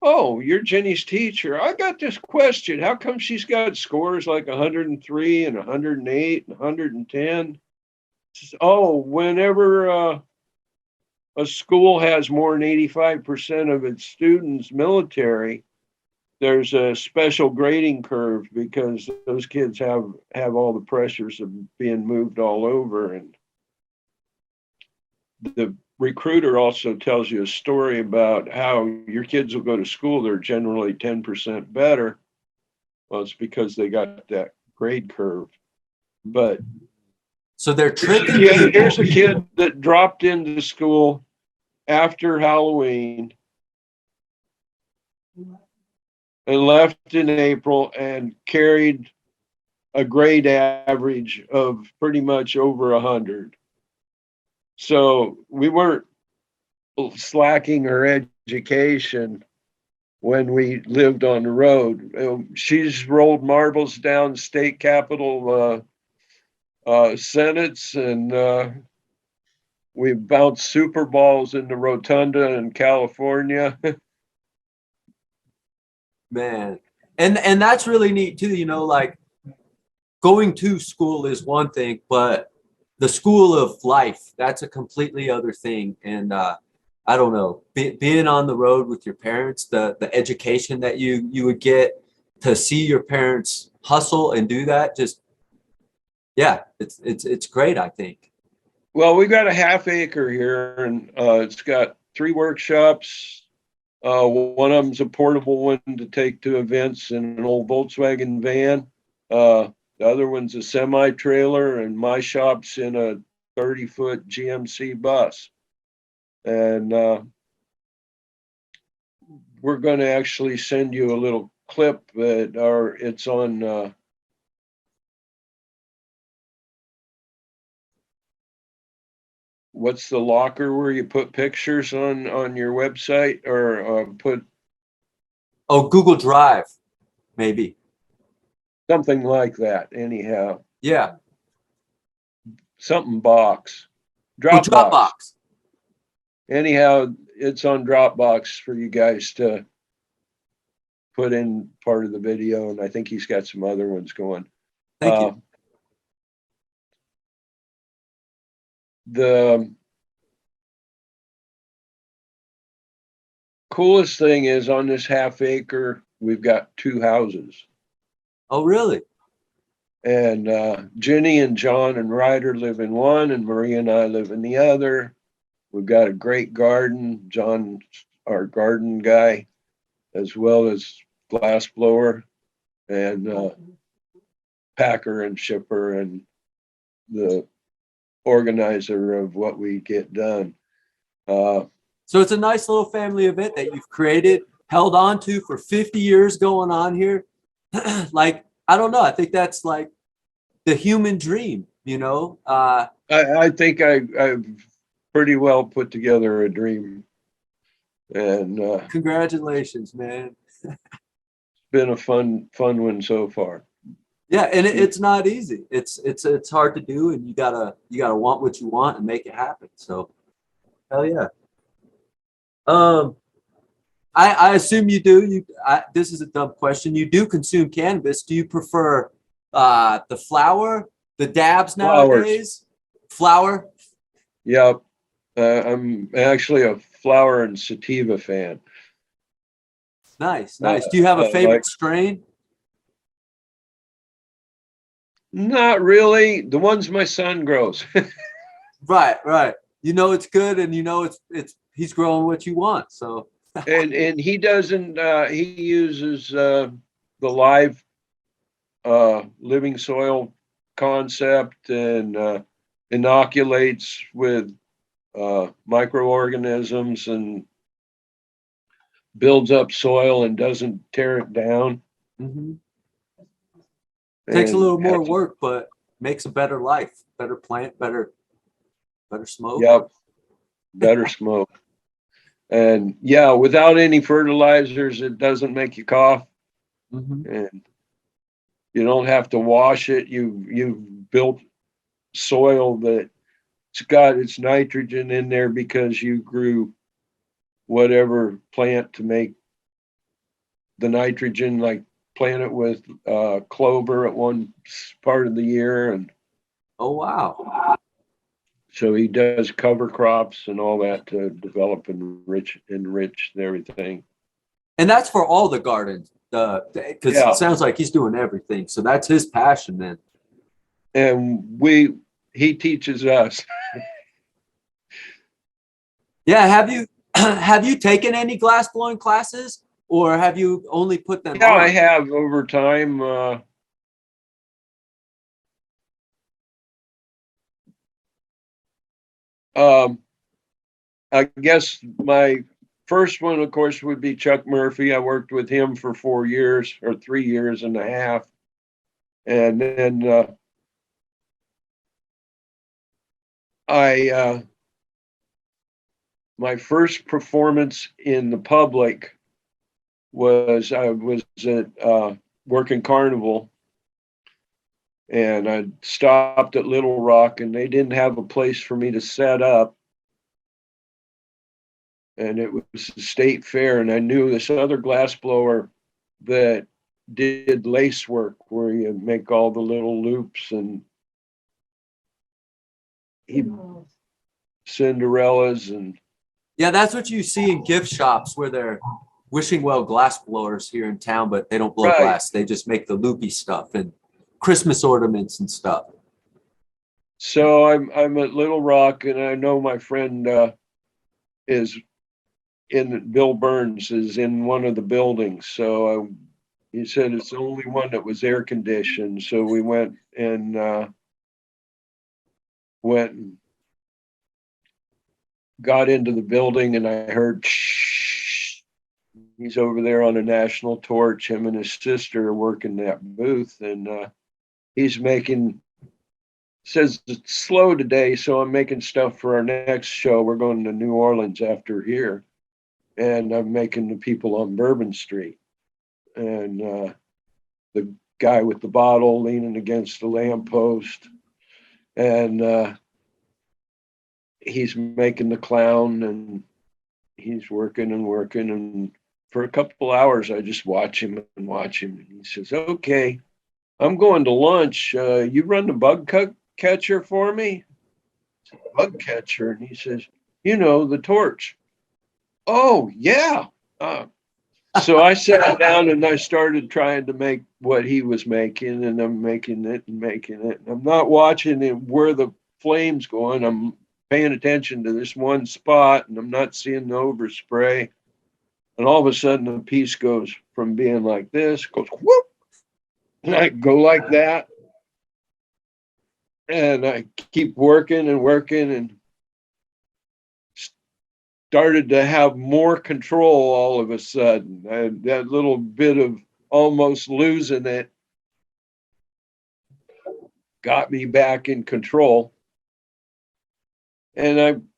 oh, you're Jenny's teacher. I got this question. How come she's got scores like 103 and 108 and 110? Oh, whenever a school has more than 85% of its students military, there's a special grading curve because those kids have all the pressures of being moved all over. And the recruiter also tells you a story about how your kids will go to school, they're generally 10% better. Well, it's because they got that grade curve. But So they're tricking yeah, here's a kid that dropped into school after Halloween and left in April and carried a grade average of pretty much over 100. So we weren't slacking her education when we lived on the road. She's rolled marbles down state capitol senates, and we bounced Super Balls in the rotunda in California. Man, and that's really neat too. Like going to school is one thing, but the school of life, that's a completely other thing. And I don't know, being on the road with your parents, the education that you would get to see your parents hustle and do that, just it's great, I think. Well, we got a half acre here, and it's got 3 workshops, One of them's a portable one to take to events in an old Volkswagen van. The other one's a semi-trailer, and my shop's in a 30-foot GMC bus. And we're going to actually send you a little clip it's on what's the locker where you put pictures on your website, or put Oh, Google Drive, maybe. something like that. Anyhow, Yeah. something box, Oh, Dropbox. Dropbox. Anyhow, it's on Dropbox for you guys to put in part of the video, and I think he's got some other ones going. Thank you. The coolest thing is on this half acre, we've got 2 houses. Oh, really? And Jenny and John and Ryder live in one, and Maria and I live in the other. We've got a great garden. John's our garden guy, as well as glassblower and packer and shipper and the organizer of what we get done. So it's a nice little family event that you've created, held on to for 50 years going on here. Like, I don't know. I think that's like the human dream, you know? I think I've pretty well put together a dream, and Congratulations, man. it's been a fun one so far. Yeah, and it's not easy. It's hard to do, and you gotta want what you want and make it happen. So, hell yeah. I assume you do. This is a dumb question. You do consume cannabis. Do you prefer the flower, the dabs nowadays? Flower? Yep. I'm actually a flower and sativa fan. Nice. Do you have a favorite strain? Not really. The ones my son grows. Right. You know it's good, and you know it's he's growing what you want. So and he doesn't. He uses the live living soil concept, and inoculates with microorganisms and builds up soil and doesn't tear it down. Takes a little more work, but makes a better life, better plant, better smoke. Yep, better smoke. And yeah, without any fertilizers, it doesn't make you cough, and you don't have to wash it. You've built soil that it's got its nitrogen in there because you grew whatever plant to make the nitrogen, like plant it with clover at one part of the year. And oh wow. So he does cover crops and all that to develop and enrich everything. And that's for all the gardens, because it sounds like he's doing everything. So that's his passion then. And he teaches us. Yeah, have you taken any glass blowing classes, or have you only put them on? I have over time. I guess my first one, of course, would be Chuck Murphy. I worked with him for 4 years or 3 years and a half. And then my first performance in the public was I was at working Carnival, and I stopped at Little Rock, and they didn't have a place for me to set up. And it was the state fair, and I knew this other glass blower that did lace work where you make all the little loops, and Cinderellas, and yeah, that's what you see in gift shops where they're wishing well glass blowers here in town, but they don't blow glass. They just make the loopy stuff and Christmas ornaments and stuff. So I'm at Little Rock, and I know my friend is in Bill Burns is in one of the buildings. So he said it's the only one that was air conditioned. So we went and got into the building, and I heard shh. He's over there on a national torch. Him and his sister are working that booth, and he's making. Says it's slow today, so I'm making stuff for our next show. We're going to New Orleans after here, and I'm making the people on Bourbon Street, and the guy with the bottle leaning against the lamppost, and he's making the clown, and he's working and working, and for a couple hours I just watch him and watch him. And he says, "Okay, I'm going to lunch. You run the bug catcher for me?" Bug catcher. And he says, the torch. Oh, yeah. So I sat down and I started trying to make what he was making, and I'm making it and making it. I'm not watching it where the flame's going. I'm paying attention to this one spot, and I'm not seeing the overspray. And all of a sudden the piece goes from being like this, goes whoop, and I go like that. And I keep working and working, and started to have more control all of a sudden. That little bit of almost losing it got me back in control. And I'm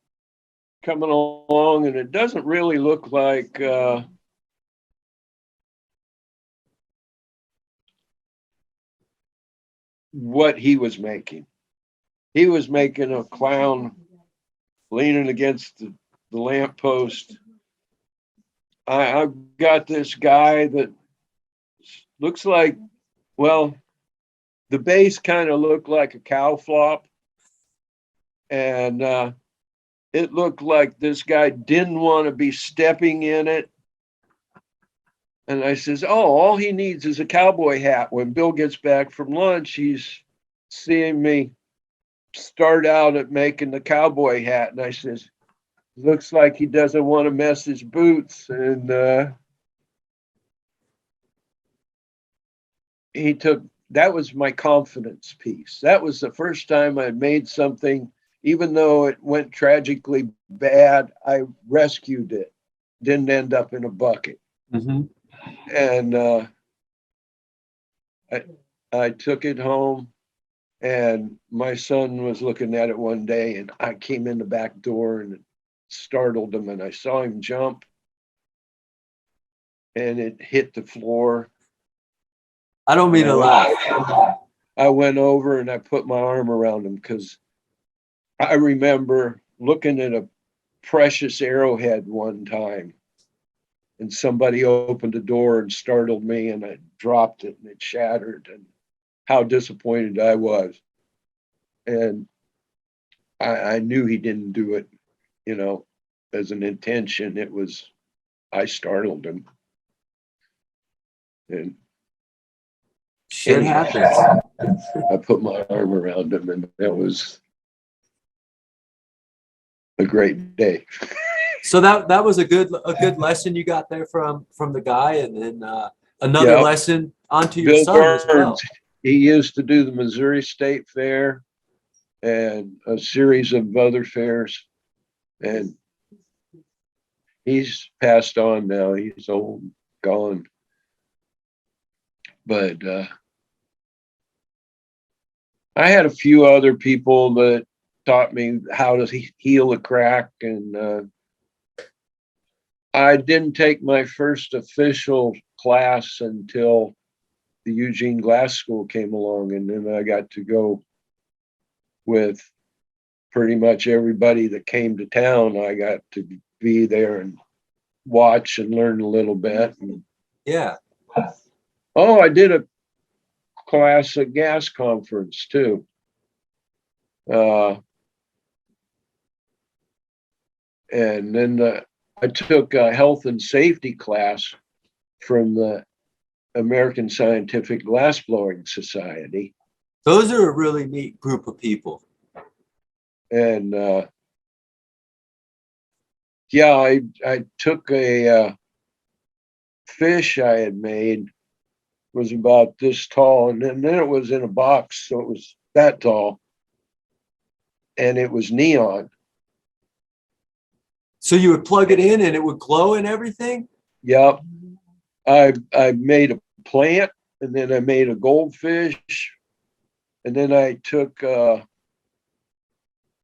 coming along, and it doesn't really look like what he was making. He was making a clown leaning against the lamppost. I've got this guy that looks like, well, the base kind of looked like a cow flop. And it looked like this guy didn't want to be stepping in it. And I says, oh, all he needs is a cowboy hat. When Bill gets back from lunch, he's seeing me start out at making the cowboy hat. And I says, looks like he doesn't want to mess his boots. And that was my confidence piece. That was the first time I made something, even though it went tragically bad, I rescued it. Didn't end up in a bucket. Mm-hmm. And I took it home, and my son was looking at it one day, and I came in the back door and it startled him, and I saw him jump, and it hit the floor. I don't mean to laugh. I went over and I put my arm around him, because I remember looking at a precious arrowhead one time, and somebody opened the door and startled me, and I dropped it and it shattered, and how disappointed I was. And I knew he didn't do it, as an intention. It was, I startled him. And Shit happens. I put my arm around him, and that was a great day. So that was a good lesson you got there from the guy, and then another lesson onto your Bill son Burns, as well. he used to do the Missouri State Fair and a series of other fairs, and he's passed on now. He's old, gone. But I had a few other people that taught me how to heal a crack, and I didn't take my first official class until the Eugene Glass School came along, and then I got to go with pretty much everybody that came to town. I got to be there and watch and learn a little bit. And, yeah. Oh, I did a class at Gas Conference too. And then I took a health and safety class from the American Scientific Glassblowing Society. Those are a really neat group of people. And Yeah, I took a fish I had made, was about this tall, and then it was in a box, so it was that tall, and it was neon. So you would plug it in and it would glow and everything? Yep. I made a plant, and then I made a goldfish, and then I took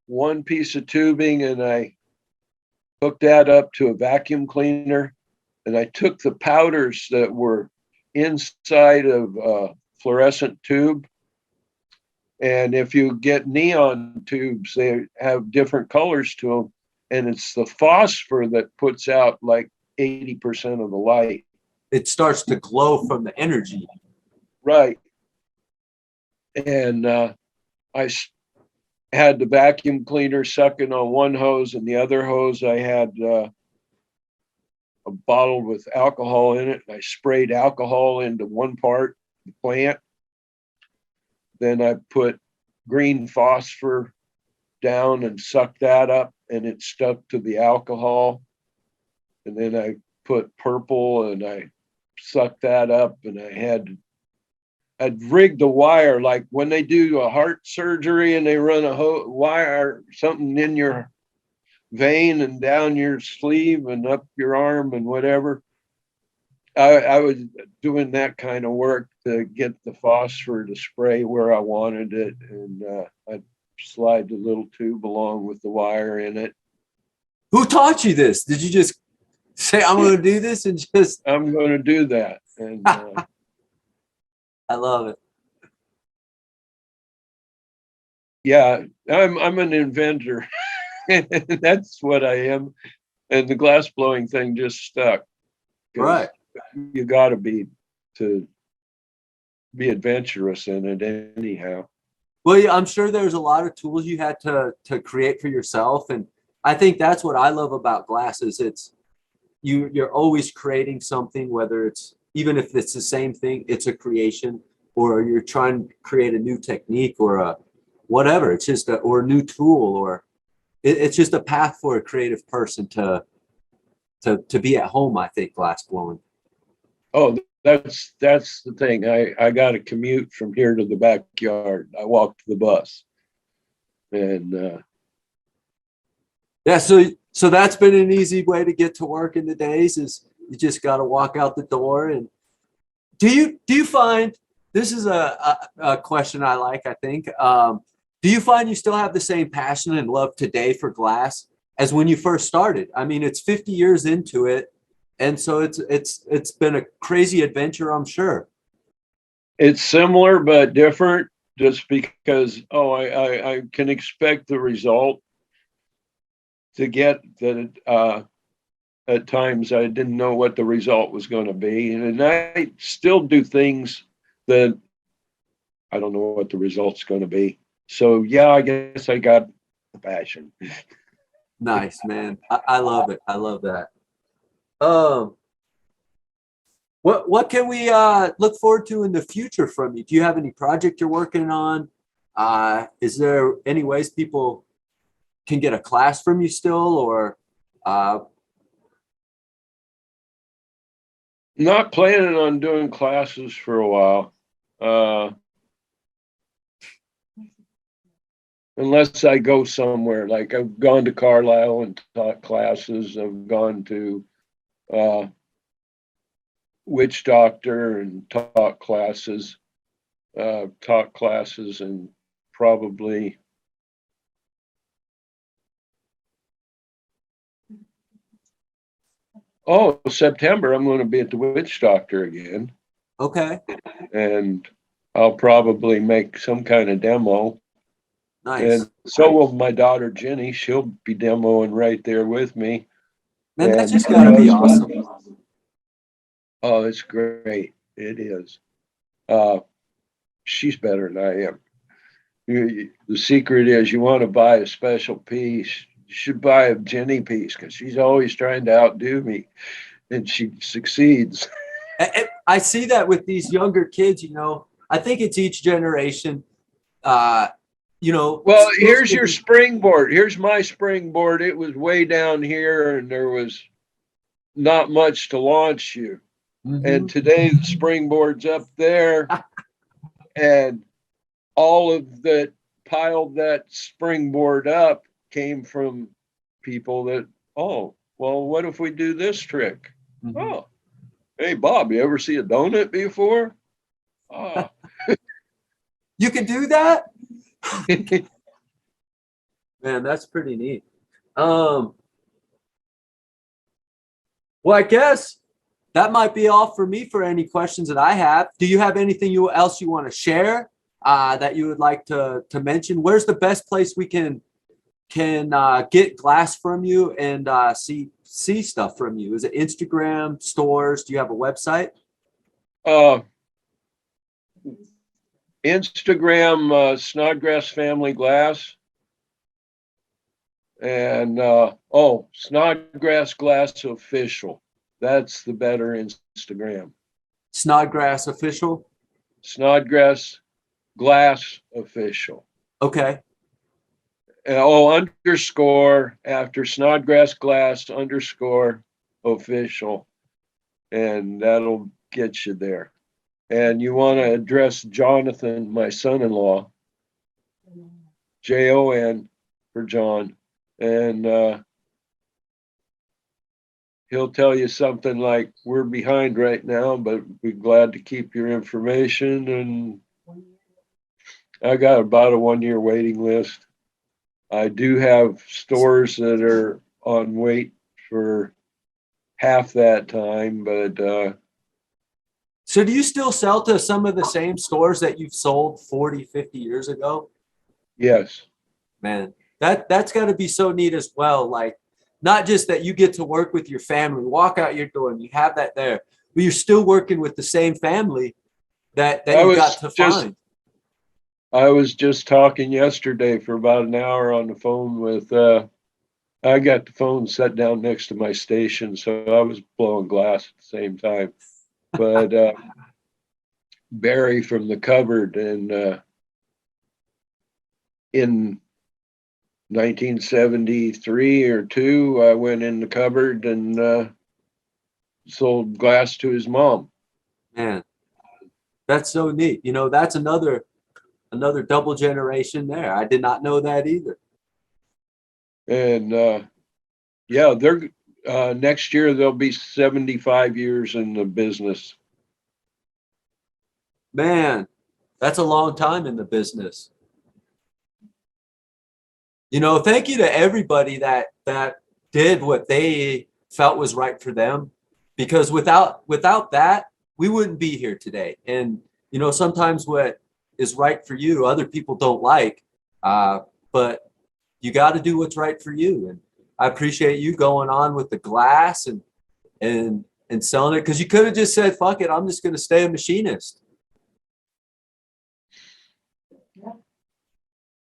one piece of tubing and I hooked that up to a vacuum cleaner, and I took the powders that were inside of a fluorescent tube. And if you get neon tubes, they have different colors to them, and it's the phosphor that puts out like 80% of the light. It starts to glow from the energy. Right. And I had the vacuum cleaner sucking on one hose, and the other hose I had a bottle with alcohol in it. I sprayed alcohol into one part of the plant. Then I put green phosphor down and sucked that up, and it stuck to the alcohol. And then I put purple and I sucked that up, and I'd rigged the wire like when they do a heart surgery and they run a wire, something in your vein and down your sleeve and up your arm and whatever. I was doing that kind of work to get the phosphor to spray where I wanted it, and I'd slide the little tube along with the wire in it. Who taught you this? Did you just say, I'm going to do this and just... I'm going to do that. And I love it. yeah, I'm an inventor. That's what I am. And the glass blowing thing just stuck. Right. You got to be adventurous in it anyhow. Well, yeah, I'm sure there's a lot of tools you had to create for yourself. And I think that's what I love about glasses. It's you're always creating something, whether it's, even if it's the same thing, it's a creation, or you're trying to create a new technique or a whatever. It's just or a new tool, or it's just a path for a creative person to be at home, I think, glass blowing. Oh, that's the thing. I got to commute from here to the backyard. I walked the bus. And yeah, so that's been an easy way to get to work in the days, is you just got to walk out the door. And do you find, this is a question I like, I think, do you find you still have the same passion and love today for glass as when you first started? I mean, it's 50 years into it, and so it's been a crazy adventure, I'm sure. it's similar but different, just because I can expect the result to get that. At times I didn't know what the result was going to be, and I still do things that I don't know what the result's going to be. So yeah, I guess I got the passion. Nice, man. I love it. I love that. What can we look forward to in the future from you? Do you have any project you're working on? Is there any ways people can get a class from you still, or Not planning on doing classes for a while. Unless I go somewhere, like I've gone to Carlisle and taught classes. I've gone to Witch Doctor and taught classes, and probably September I'm going to be at the Witch Doctor again, okay, and I'll probably make some kind of demo. nice. And so will my daughter Jenny. She'll be demoing right there with me. Man, that's And just gotta be awesome. Oh, it's great. It is. She's better than I am. The secret is, you want to buy a special piece, you should buy a Jenny piece, because she's always trying to outdo me, and she succeeds. I see that with these younger kids, you know. I think it's each generation. you know, Well, skills here's can your be- springboard. Here's my springboard. It was way down here and there was not much to launch you. And Mhm. today the springboard's up there and all of that piled that springboard up came from people that, oh, well, what if we do this trick? Mhm. Oh, hey, Bob, you ever see a donut before? Oh, You can do that? Man, that's pretty neat. Well, I guess that might be all for me for any questions that I have. Do you have anything else you want to share that you would like to mention? Where's the best place we can get glass from you and see stuff from you? Is it Instagram, stores? Do you have a website? uh, Instagram, Snodgrass Family Glass. And Snodgrass Glass Official. That's the better Instagram. Snodgrass official. Snodgrass Glass Official. Okay. Underscore after Snodgrass Glass underscore official. And that'll get you there. And you want to address Jonathan, my son-in-law, Jon for John. And he'll tell you something like, we're behind right now, but we're glad to keep your information. And I got about a 1-year waiting list. I do have stores that are on wait for half that time, but So do you still sell to some of the same stores that you've sold 40, 50 years ago? yes. Man, that's got to be so neat as well. Like, not just that you get to work with your family, walk out your door and you have that there, but you're still working with the same family that you got to find. I was just talking yesterday for about an hour on the phone with I got the phone set down next to my station, so I was blowing glass at the same time. But Barry from the cupboard, and in 1973 or two, I went in the cupboard and sold glass to his mom. Man, that's so neat. You know, that's another double generation there. I did not know that either. And yeah, they're next year they'll be 75 years in the business. Man, that's a long time in the business. You know, thank you to everybody that did what they felt was right for them, because without that, we wouldn't be here today. And you know, sometimes what is right for you, other people don't like, but you got to do what's right for you. And I appreciate you going on with the glass and selling it, because you could have just said, "Fuck it, I'm just going to stay a machinist."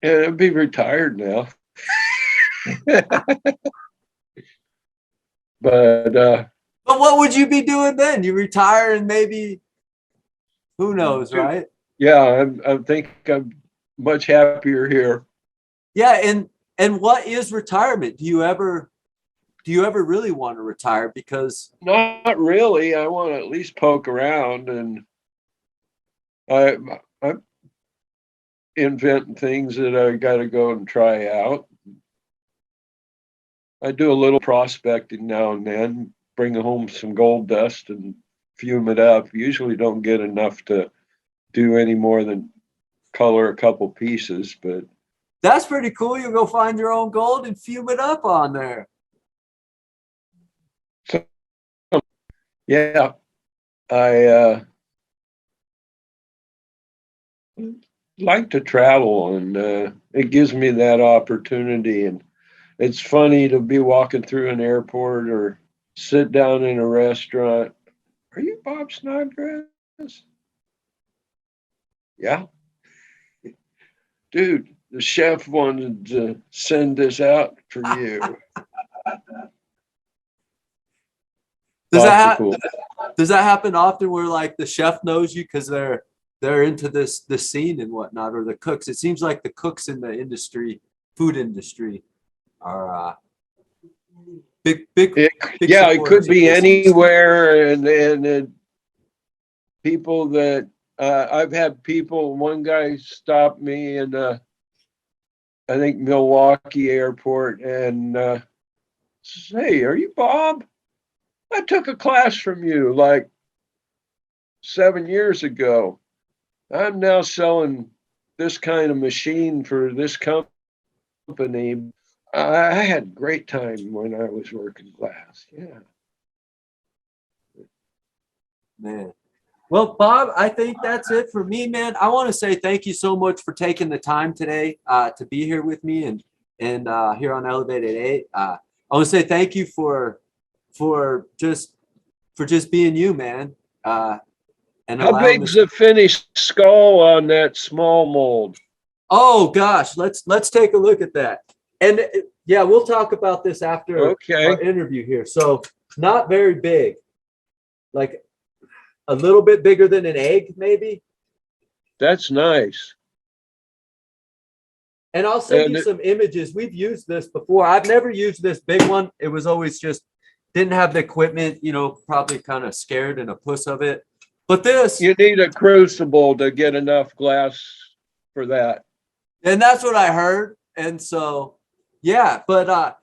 Yeah, I'd be retired now. But But what would you be doing then? You retire and maybe, who knows, right? yeah, I think I'm much happier here. Yeah, and what is retirement? Do you ever really want to retire? Because Not really. I want to at least poke around, and I'm inventing things that I got to go and try out. I do a little prospecting now and then, bring home some gold dust and fume it up. Usually don't get enough to do any more than color a couple pieces, but that's pretty cool. You'll go find your own gold and fume it up on there. so, yeah, I like to travel, and it gives me that opportunity. And it's funny to be walking through an airport or sit down in a restaurant. Are you Bob Snodgrass? Yeah. Dude, the chef wanted to send this out for you. Does Lots of cool. does that happen often where like the chef knows you because they're they're into this scene and whatnot, or the cooks. It seems like the cooks in the industry, food industry, are big Yeah, it could supporters of be this industry. anywhere, and people that I've had people. One guy stopped me in I think Milwaukee airport and says, "Hey, are you Bob? I took a class from you like 7 years ago. I'm now selling this kind of machine for this company. I had a great time when I was working glass." Yeah. Man. Well, Bob, I think that's it for me, man. I want to say thank you so much for taking the time today to be here with me and here on Elevated 8. I want to say thank you for just being you, man. And How allowing big's this. the finished skull on that small mold? Oh gosh, let's take a look at that. And yeah, we'll talk about this after Okay. our interview here. So not very big, like a little bit bigger than an egg, maybe. That's nice. And I'll send And you some images. We've used this before. I've never used this big one. It was always just didn't have the equipment, probably kind of scared and a puss of it. But this, you need a crucible to get enough glass for that. and that's what I heard. And so, yeah, but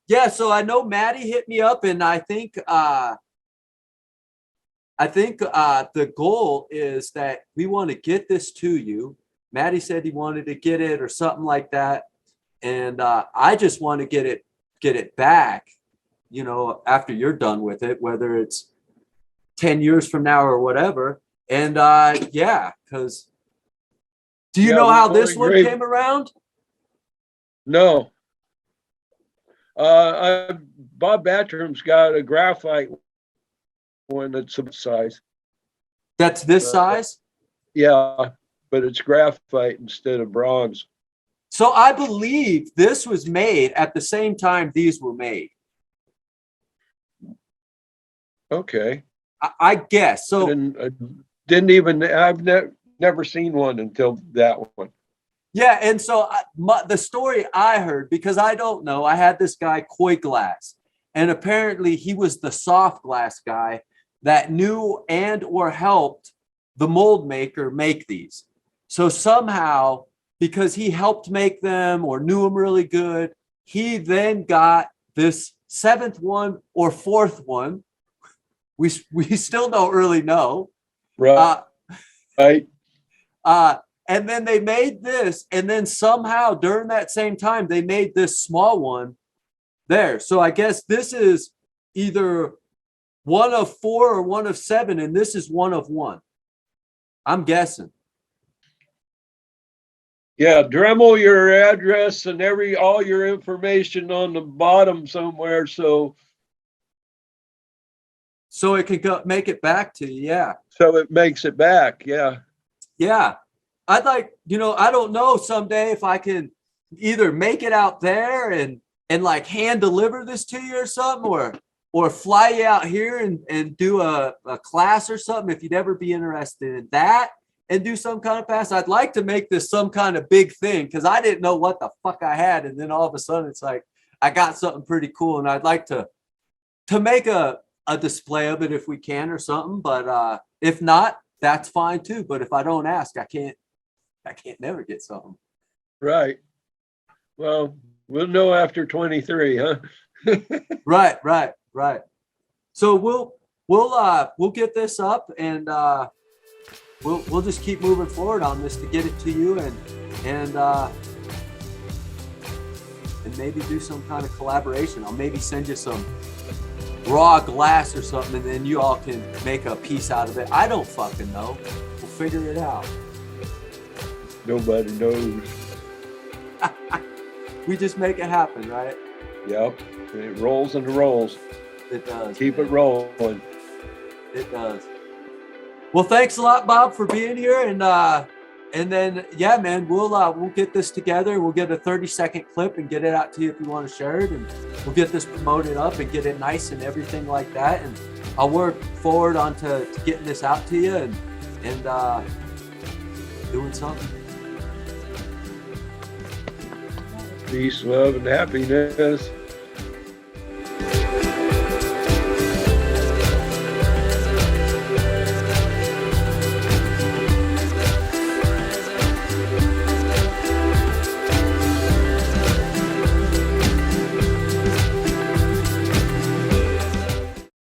yeah, so I know Maddie hit me up, and I think the goal is that we want to get this to you. Maddie said he wanted to get it or something like that, and I just want to get it back, after you're done with it, whether it's 10 years from now or whatever. And yeah, because do you know how this one came around? No. Bob Batterham's got a graphite one that's some size. That's this size? Yeah, but it's graphite instead of bronze. So I believe this was made at the same time these were made. Okay. I guess. So I've never seen one until that one. yeah, and so the story I heard, because I don't know, I had this guy Koi Glass, and apparently he was the soft glass guy that knew and or helped the mold maker make these. So somehow, because he helped make them or knew them really good, he then got this 7th one or 4th one. We still don't really know. Right. Right. And then they made this, and then somehow during that same time, they made this small one there. So I guess this is either 1 of 4 or 1 of 7, and this is 1 of 1. I'm guessing. Yeah, Dremel your address and all your information on the bottom somewhere, so it can make it back to you. Yeah. So it makes it back. Yeah. Yeah. I'd like, I don't know someday if I can either make it out there and like hand deliver this to you or something, or fly you out here and do a class or something if you'd ever be interested in that and do some kind of pass. I'd like to make this some kind of big thing because I didn't know what the fuck I had. And then all of a sudden it's like, I got something pretty cool, and I'd like to make a display of it if we can or something. But if not, that's fine too. But if I don't ask, I can't never get something. Right. Well, we'll know after 23, huh? Right. So we'll get this up, and we'll just keep moving forward on this to get it to you, and maybe do some kind of collaboration. I'll maybe send you some raw glass or something, and then you all can make a piece out of it. I don't fucking know. We'll figure it out. Nobody knows. We just make it happen, right? Yep. It rolls and rolls. It does. Keep it rolling. It does. Well, thanks a lot, Bob, for being here, and then yeah, man, we'll get this together. We'll get a 30-second clip and get it out to you if you want to share it, and we'll get this promoted up and get it nice and everything like that. And I'll work forward onto getting this out to you, and doing something. Peace, love, and happiness.